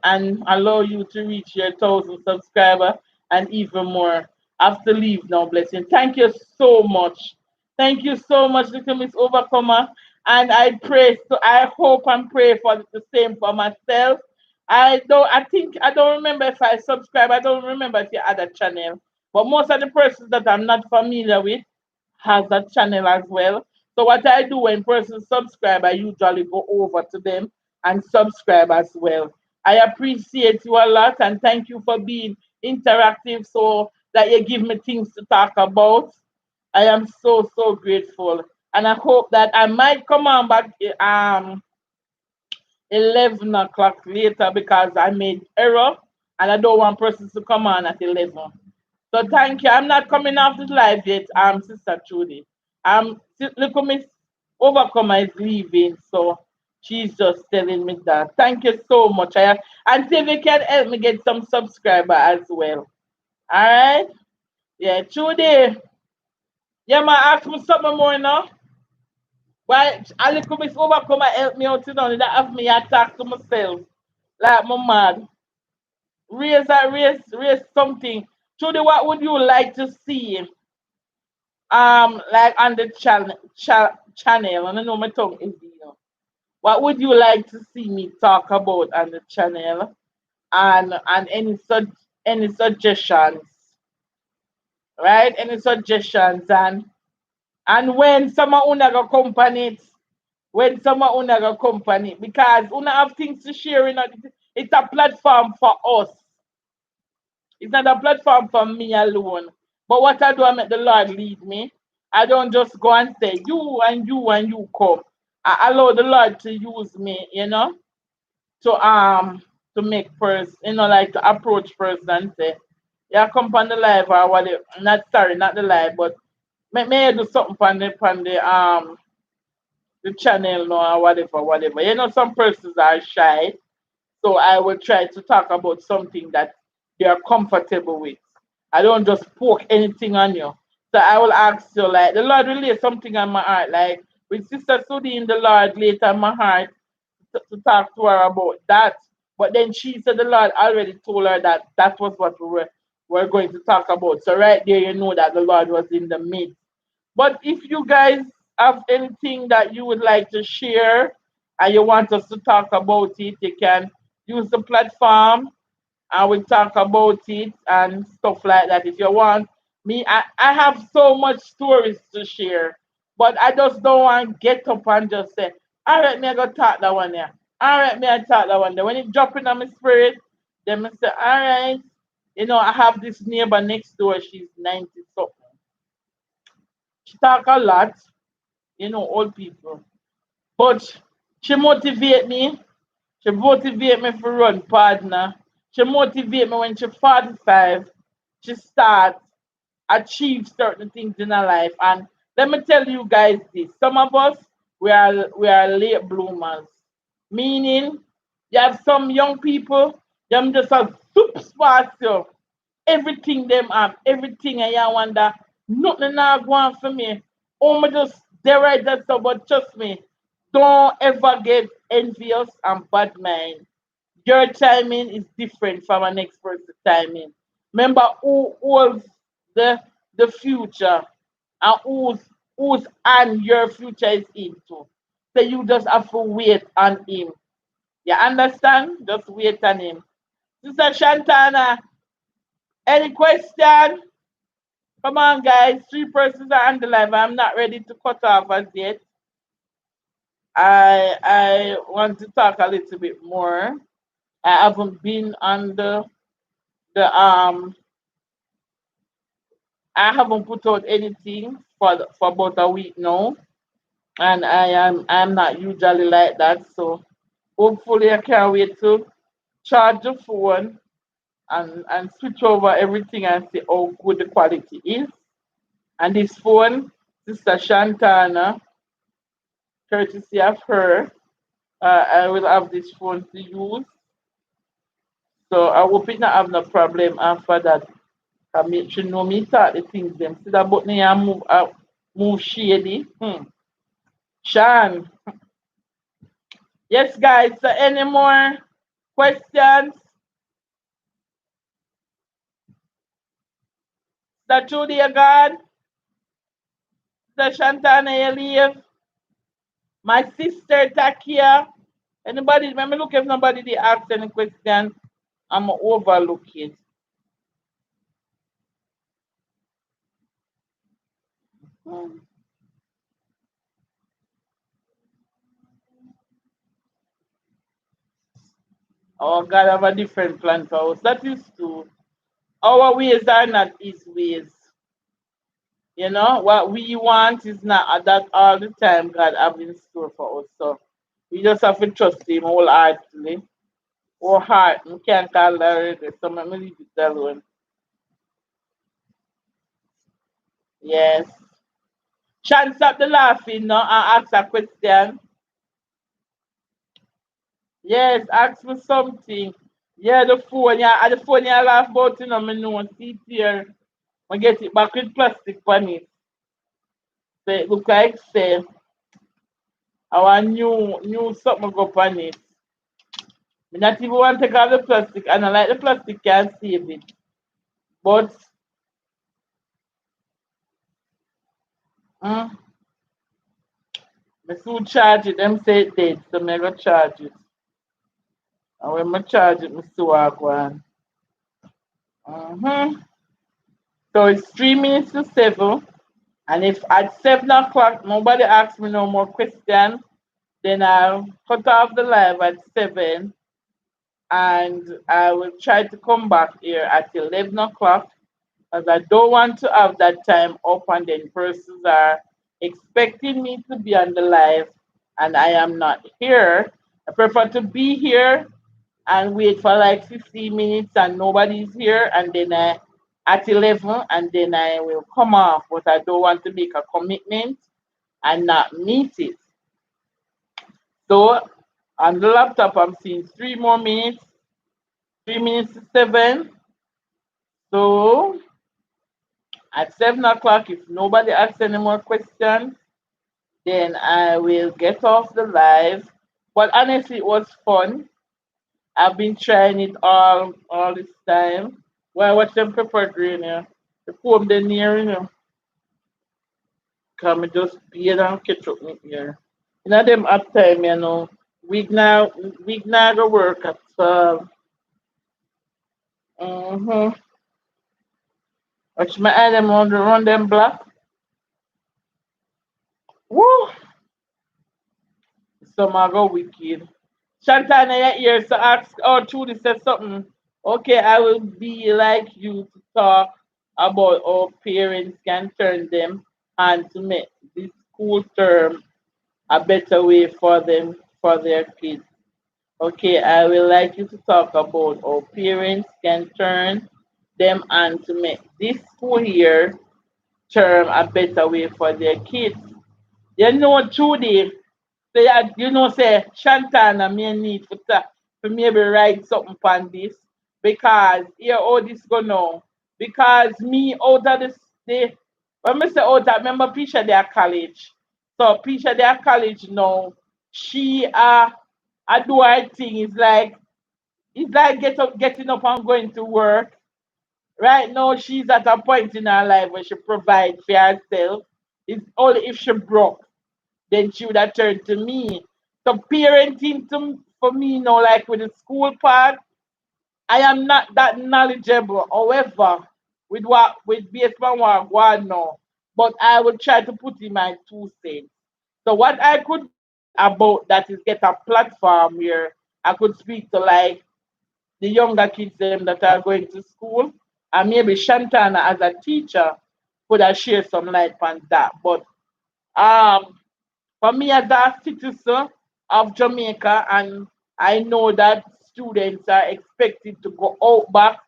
and allow you to reach your 1,000 subscribers and even more. I have to leave now, blessing. Thank you so much. Thank you so much, little Miss Overcomer. And I pray, so I hope and pray for the same for myself. I don't remember if I subscribe. I don't remember if you had a channel. But most of the persons that I'm not familiar with has a channel as well. So what I do when persons subscribe, I usually go over to them and subscribe as well. I appreciate you a lot and thank you for being interactive so that you give me things to talk about. I am so grateful. And I hope that I might come on back 11 o'clock later because I made error and I don't want persons to come on at 11. So thank you. I'm not coming off the live yet. Sister Trudy. Look at Miss Overcomer is leaving, so she's just telling me that. Thank you so much. And see if you can help me get some subscriber as well. All right? Yeah, Trudy. Yeah, man, ask me something more now. Why a little Miss Overcomer help me out, you know, that have me attack to myself. Like my mad. Raise something. Trudy, what would you like to see? Like on the channel, and I know my tongue is, you know. What would you like to see me talk about on the channel? And any suggestions, right? Any suggestions and when someone una go company when someone una go company because una have things to share, you know, it's a platform for us. It's not a platform for me alone. But what I do, I make the Lord lead me. I don't just go and say you and you and you come. I allow the Lord to use me, to make first, like to approach first and say, yeah, come on the live or whatever. Not sorry, not the live, but may I do something on the channel or whatever, whatever. Some persons are shy, so I will try to talk about something that they are comfortable with. I don't just poke anything on you. So I will ask you, like, the Lord will lay something on my heart, like with Sister Sudi in the Lord laid on my heart to talk to her about that. But then she said the Lord already told her that that was what were going to talk about. So right there, you know that the Lord was in the midst. But if you guys have anything that you would like to share and you want us to talk about it, you can use the platform and we talk about it and stuff like that. If you want me, I have so much stories to share, but I just don't want to get up and just say, all right, me I go talk that one there. All right, me I talk that one there. When it drop in on my spirit, then I say, all right, I have this neighbor next door, she's 90 something. She talk a lot, old people. But she motivate me. She motivate me for run partner. She motivate me when she 45. She start achieve certain things in her life. And let me tell you guys this. Some of us we are late bloomers. Meaning you have some young people, them just a soup fast you. Everything them have, everything and you wonder, nothing now going for me. Oh my just they right there so but trust me, don't ever get envious and bad mind. Your timing is different from an next person's timing. Remember who holds the the future and whose hand your future is into. So you just have to wait on him. You understand? Just wait on him. Sister Shantana, any question? Come on, guys. Three persons are on the live. I'm not ready to cut off as yet. I want to talk a little bit more. I haven't been on the. I haven't put out anything for about a week now, and I'm not usually like that. So hopefully I can't wait to charge the phone and switch over everything and see how good the quality is. And this phone, Sister Shantana, courtesy of her, I will have this phone to use. So I hope it not have no problem after that. I make sure know me talk the things them. See that button here move shady. Shan. Yes, guys. So any more questions? That Judy you gone? The Shantana you leave? My sister Takia. Anybody? Let me look if nobody they ask any question. I'm overlook it. Hmm. Oh, God have a different plan for us. That is true. Our ways are not his ways. What we want is not that all the time God have in store for us. So we just have to trust him wholeheartedly. Or heart. We can't call that already. So let me leave it alone. Yes. Chance up the laughing now and ask a question. Yes, ask me something. Yeah, the phone, yeah, the phone you laugh about, me know, see it here. I get it back with plastic on it. So it look like say our new something go on it. Me not even want to take off the plastic and I like the plastic can save it. But mm, me soon charge it, them say it dead, so me go charge it. And when I charge it, me still walk one. Mm-hmm. So it's 3 minutes to 7. And if at 7 o'clock nobody asks me no more questions, then I'll cut off the live at 7 and I will try to come back here at 11 o'clock because I don't want to have that time up and then persons are expecting me to be on the live and I am not here. I prefer to be here and wait for like 15 minutes and nobody's here and then I at 11 and then I will come off, but I don't want to make a commitment and not meet it. So on the laptop I'm seeing 3 more minutes, 3 minutes to 7. So at 7 o'clock, if nobody asks any more questions, then I will get off the live. But honestly, it was fun. I've been trying it all this time. Well, I watch them prepare green, yeah. The poem they near, Come just be and catch up with here. You know them at time, we now go work at 12. Mm-hmm. Watch my eye them run them black. Woo! Some are go wicked. Shantana, your ears to ask or Trudy said something. Okay, I will be like you to talk about how parents can turn them and to make this school term a better way for them for their kids. Okay, I will like you to talk about how parents can turn them and to make this school year term a better way for their kids. Trudy, say, say Shantana may need for maybe write something on this because here all this go now. Because me out of this day, when I say out of remember Pisha their college. So Pisha their college now, she I do her thing. It's like getting up and going to work. Right now she's at a point in her life where she provides for herself. It's only if she broke then she would have turned to me. So parenting for me now, like with the school part, I am not that knowledgeable. However, with based on what I want now, but I will try to put in my 2 cents. So what I could about that is get a platform where I could speak to like the younger kids them that are going to school, and maybe Shantana as a teacher could have share some light on that. But um for me as a citizen of Jamaica, and I know that students are expected to go out back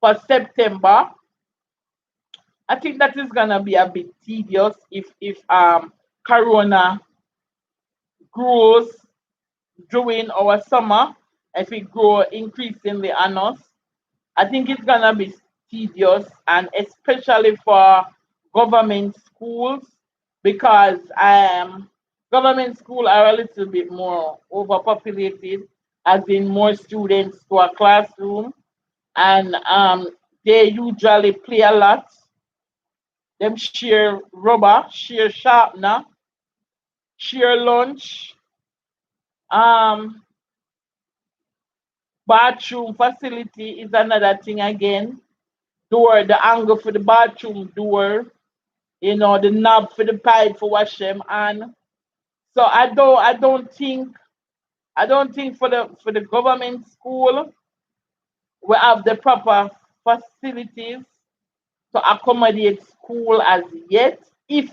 for September. I think that is gonna be a bit tedious if Corona grows during our summer, if it grow increasingly on us. I think it's gonna be tedious, and especially for government schools because government school are a little bit more overpopulated, as in more students to a classroom, and they usually play a lot. Them share rubber, share sharpener, share lunch, um, bathroom facility is another thing again. Door, the angle for the bathroom door, the knob for the pipe for wash them and so I don't think for the government school we have the proper facilities to accommodate school as yet. If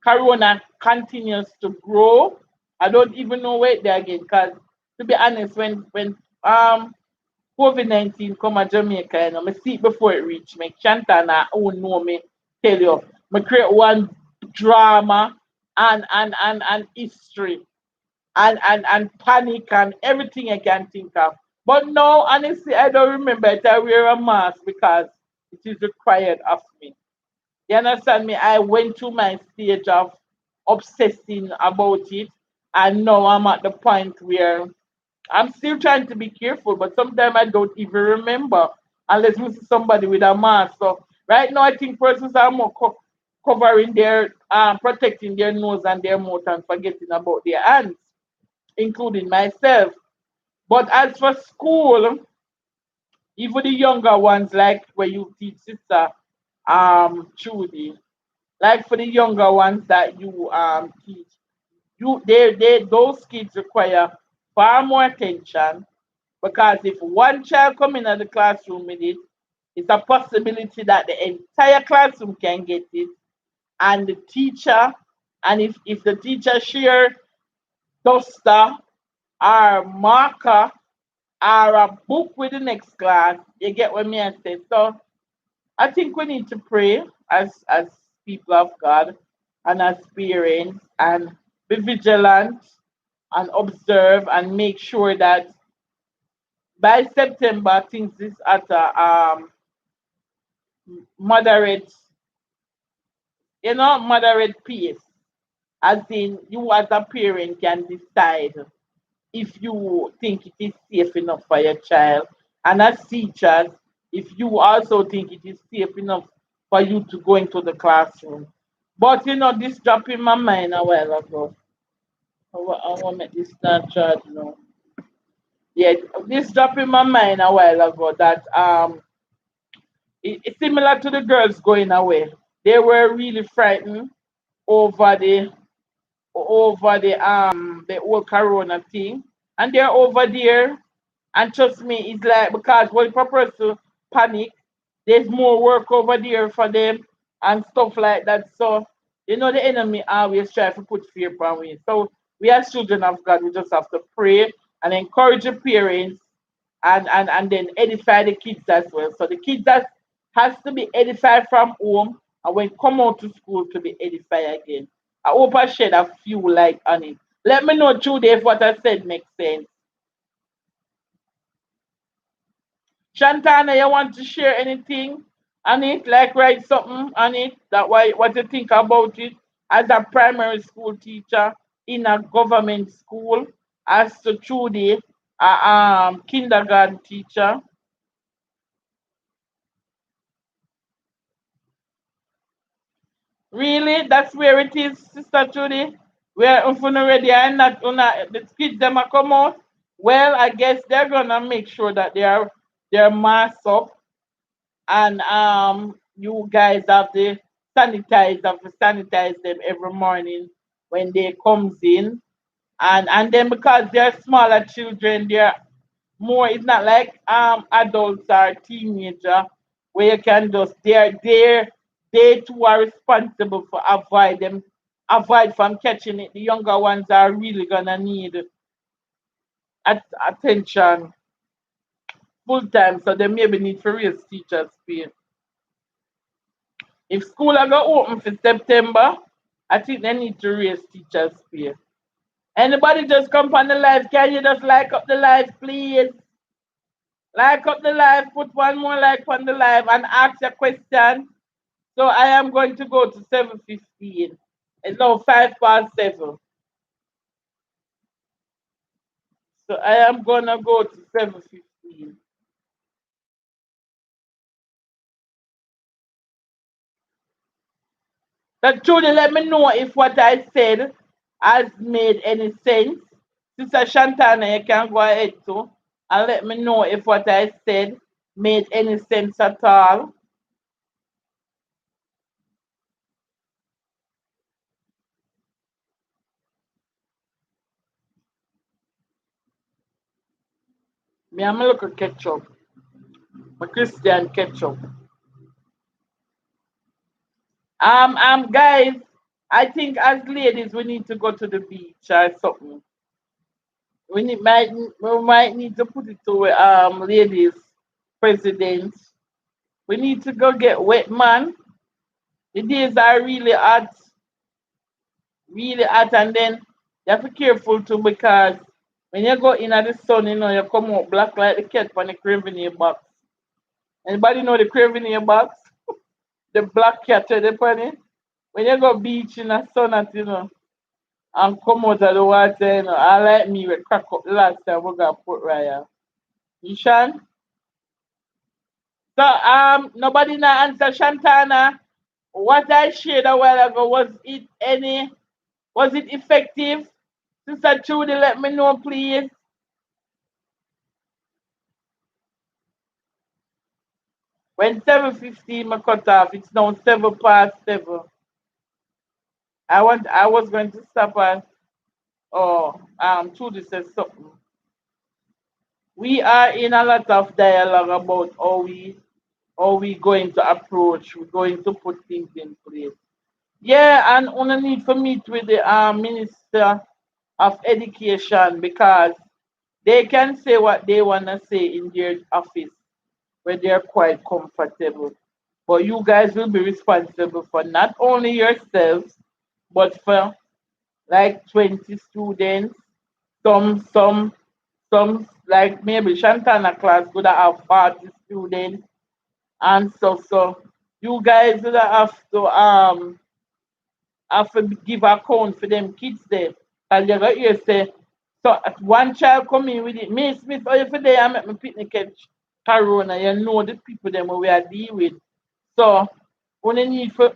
Corona continues to grow, I don't even know where they're again. Because to be honest, when COVID-19 come to Jamaica, me see it before it reach me. Chantana who know me tell you, me create one drama and history and panic and everything I can think of. But no, honestly, I don't remember it. I wear a mask because it is required of me. You understand me? I went through my stage of obsessing about it, and now I'm at the point where I'm still trying to be careful, but sometimes I don't even remember unless we see somebody with a mask. So right now, I think persons are more covering protecting their nose and their mouth and forgetting about their hands, including myself. But as for school, even the younger ones, like where you teach sister, Trudy, like for the younger ones that you teach, they those kids require far more attention because if one child come in at the classroom with it, It's a possibility that the entire classroom can get it, and the teacher, and if the teacher share duster or marker or a book with the next class, you get what me I say. So I think we need to pray as people of God and as parents and be vigilant and observe and make sure that by September things is at a moderate, moderate pace. As in you as a parent can decide if you think it is safe enough for your child. And as teachers, if you also think it is safe enough for you to go into the classroom. But this dropped in my mind a while ago. I want to make this not charge now. Yeah, this dropped in my mind a while ago that it's similar to the girls going away. They were really frightened over the whole corona thing, and they're over there. And trust me, it's like, because when a person panic, there's more work over there for them and stuff like that. So the enemy always try to put fear upon we. So we as children of God, we just have to pray and encourage the parents and then edify the kids as well. So the kids that has to be edified from home, and when come out to school to be edified again. I hope I shed a few light on it. Let me know today if what I said makes sense. Shantana, you want to share anything on it? Like write something on it? That what you think about it as a primary school teacher in a government school, as to Trudy, a kindergarten teacher. Really? That's where it is, Sister Trudy? Where if you already and not the kids them a come out? Well, I guess they're gonna make sure that they're masked up, and you guys have to sanitize them every morning when they comes in, and then because they're smaller children, they're more, it's not like adults or teenager where you can just they too are responsible for avoid from catching it. The younger ones are really gonna need attention full time, so they maybe need to raise teachers pay. If school are gonna open for September, I think they need to raise teachers pay. Anybody just come on the live? Can you just like up the live, please? Like up the live, put one more like on the live and ask a question. So I am going to go to 7:15. It's now 7:05. So I am gonna go to 7:15. But truly let me know if what I said has made any sense. Sister Shantana, you can go ahead too. And let me know if what I said made any sense at all. Me, I'm a look ketchup. My Christian ketchup. Guys, I think as ladies we need to go to the beach or something. We might need to put it to ladies president. We need to go get wet, man. The days are really hot, and then you have to be careful too, because when you go in at the sun, you come out black like the cat on the Cravening box. Anybody know the Cravening box? The black cat with the funny. When you go beach in the sun, and come out of the water, I like me we crack up the last time we got Port Royal. Ishan? So nobody now answer Shantana. What I shared a while ago, was it effective? Sister Trudy, let me know please. When 7:15 my cut off, it's now 7:07. I was going to stop at Trudy says something. We are in a lot of dialogue about how we how we going to approach, we're going to put things in place. Yeah, and on a need for meet with the Minister of Education because they can say what they wanna say in their office where they're quite comfortable. But you guys will be responsible for not only yourselves, but for like 20 students, some some like maybe Shantana class would have 40 students and so you guys will have to give account for them kids there. And you got here say so one child come in with it. Miss Smith, oh you for there I make my picnic catch corona, you know the people them we are deal with. So we need for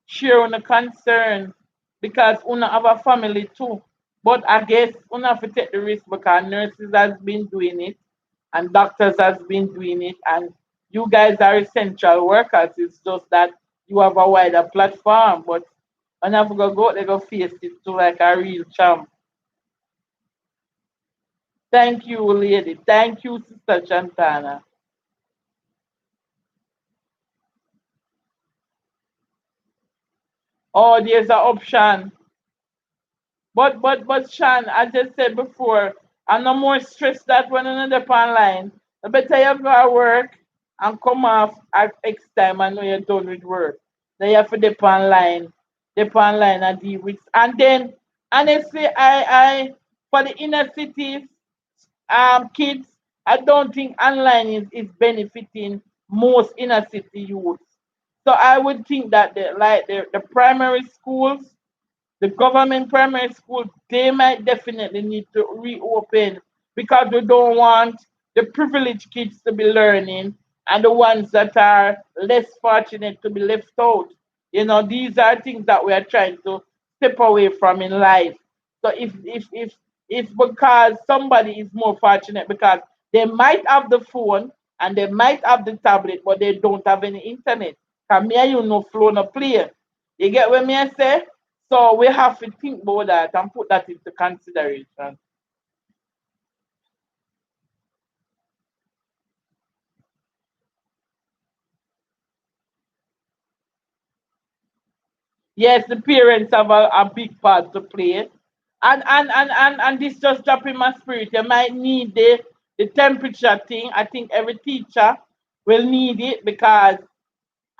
share on the concern because we have a family too. But I guess we have to take the risk because nurses has been doing it and doctors has been doing it and you guys are essential workers. It's just that you have a wider platform, but when I go out, they go face it to like a real champ. Thank you, lady. Thank you, Sister Chantana. Oh, there's an option. But Sean, I just said before, I'm no more stressed that when another line. The better you go to work and come off at X time and know you're done with work. Then you have to dep online and deal with and then honestly I for the inner cities kids, I don't think online is benefiting most inner city youths. So I would think that the primary schools the government primary school, they might definitely need to reopen because we don't want the privileged kids to be learning and the ones that are less fortunate to be left out. You know, these are things that we are trying to step away from in life. So if because somebody is more fortunate because they might have the phone and they might have the tablet, but they don't have any internet. Come here, you no flow no play. You get what me I say? So we have to think about that and put that into consideration. Yes, the parents have a big part to play. And this just dropping my spirit. You might need the temperature thing. I think every teacher will need it because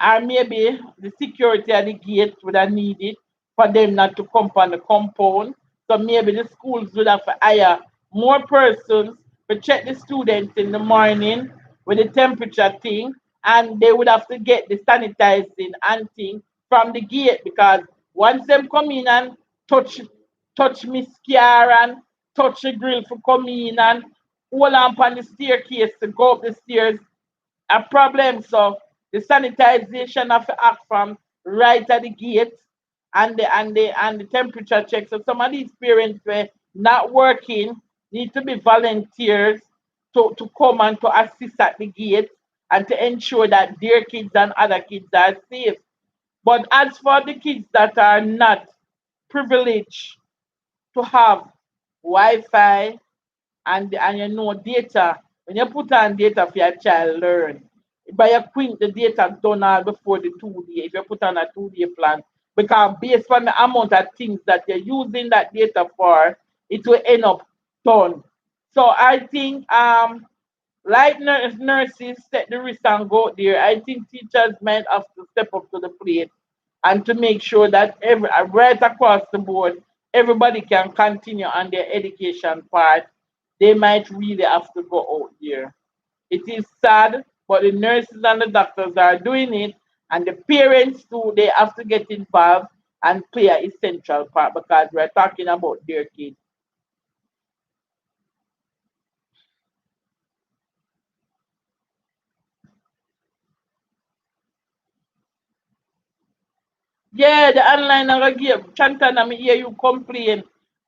or maybe the security at the gate would have needed for them not to come on the compound. So maybe the schools would have to hire more persons to check the students in the morning with the temperature thing, and they would have to get the sanitizing and thing from the gate because once them come in and touch Miss Kiara and touch the grill for come in and hold on the staircase to go up the stairs a problem. So the sanitization of the act from right at the gate and the temperature check. So some of these parents were not working, need to be volunteers to come and to assist at the gate and to ensure that their kids and other kids are safe. But as for the kids that are not privileged to have Wi-Fi and you know data. When you put on data for your child learn, by your queen the data done all before the 2 day. If you put on a 2 day plan, because based on the amount of things that you're using that data for, it will end up done. So I think like nurses set the risk and go there. I think teachers might have to step up to the plate and to make sure that every right across the board, everybody can continue on their education part. They might really have to go out there. It is sad, but the nurses and the doctors are doing it, and the parents too. They have to get involved and play an essential part because we're talking about their kids. Yeah, the online I give Chantana me hear you complain.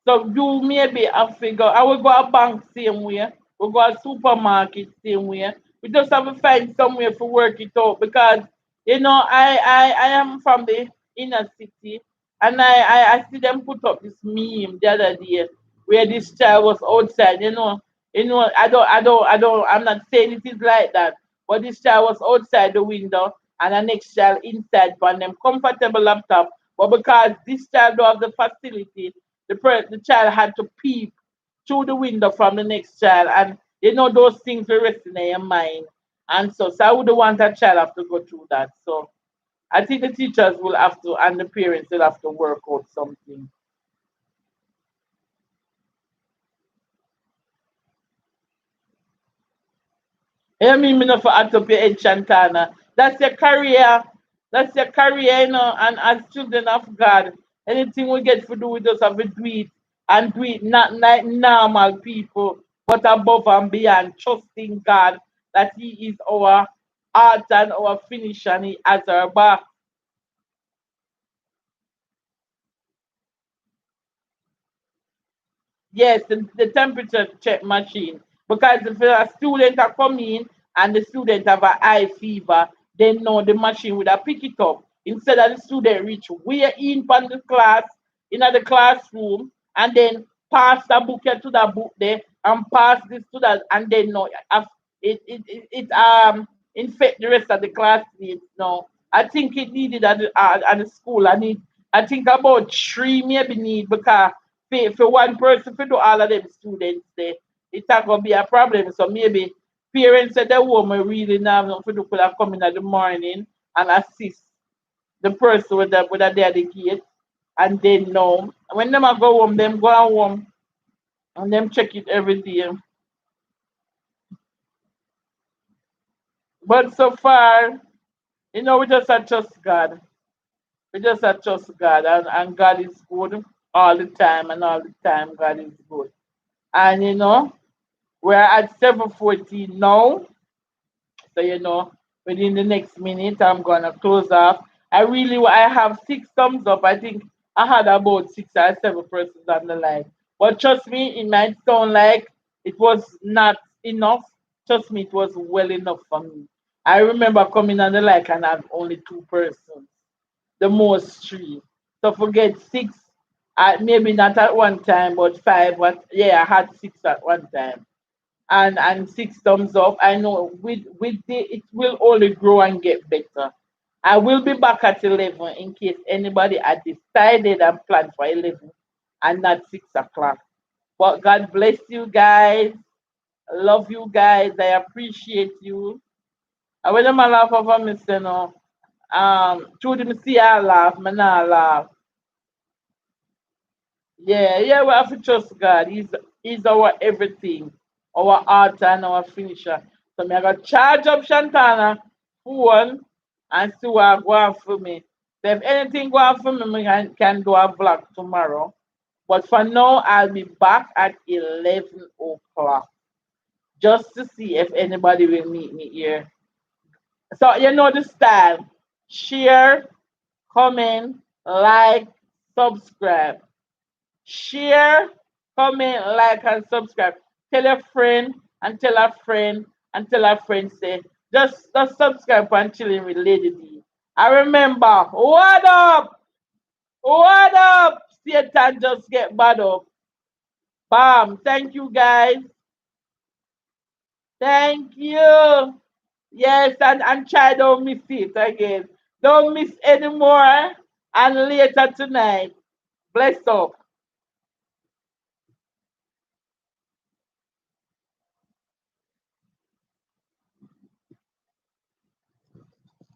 So you maybe I figure I will go a bank same way. We go a supermarket same way. We just have to find somewhere to work it out because you know I am from the inner city and I see them put up this meme the other day where this child was outside, you know. I don't I'm not saying it is like that. but this child was outside the window and the next child inside on them comfortable laptop. But because this child don't have the facility, the child had to peep through the window from the next child, and those things will rest in your mind. And so I wouldn't want a child have to go through that. So I think the teachers will have to, and the parents will have to work out something. You mean me not for add up your head, Shantana? That's your career. That's your career, and as children of God, anything we get to do, we just have to do it and do it not like normal people, but above and beyond, trusting God that He is our art and our finish and He has our back. Yes, the temperature check machine. Because if a student are coming and the student have a high fever, then no, the machine would have pick it up. Instead of the student reach way in from the class, in the classroom, and then pass the bucket to the book there and pass this to that, and then no, it infect the rest of the classmates. No, I think it needed at the school. I think about three maybe need because for one person to do all of them students there, it's not gonna be a problem. So maybe parents at the home are really now for the people that come in the morning and assist the person with a dedicate, and then no. When them a go home, them go home and them check it every day. But so far, we just a trust God. We just a trust God, and God is good all the time, and all the time God is good. And we're at 7:14 now. So within the next minute I'm gonna close off. I have six thumbs up. I think I had about 6 or 7 persons on the line. But trust me, it might sound like it was not enough. Trust me, it was well enough for me. I remember coming on the line and I have only 2 persons, the most three. So forget six, maybe not at one time, but five. But yeah, I had six at one time, and 6 thumbs up. I know with it will only grow and get better. I will be back at 11 in case anybody had decided and planned for 11 and not 6 o'clock. But God bless you guys. I love you guys. I appreciate you. I when them a laugh over me, through them see I laugh, me not laugh. Yeah, yeah, we have to trust God. He's our everything, our art and our finisher. So me I got charge up Shantana phone and see what go on for me. So if anything go on for me, can do a vlog tomorrow. But for now, I'll be back at 11 o'clock just to see if anybody will meet me here. So you know the style. Share, comment, like, subscribe. Share, comment, like, and subscribe. Tell a friend and tell a friend and tell a friend say just subscribe and chilling with Lady D. I remember, what up? What up? Satan just get bad up. Bam. Thank you guys. Thank you. Yes, and try don't miss it again. Don't miss anymore. And later tonight. Bless up.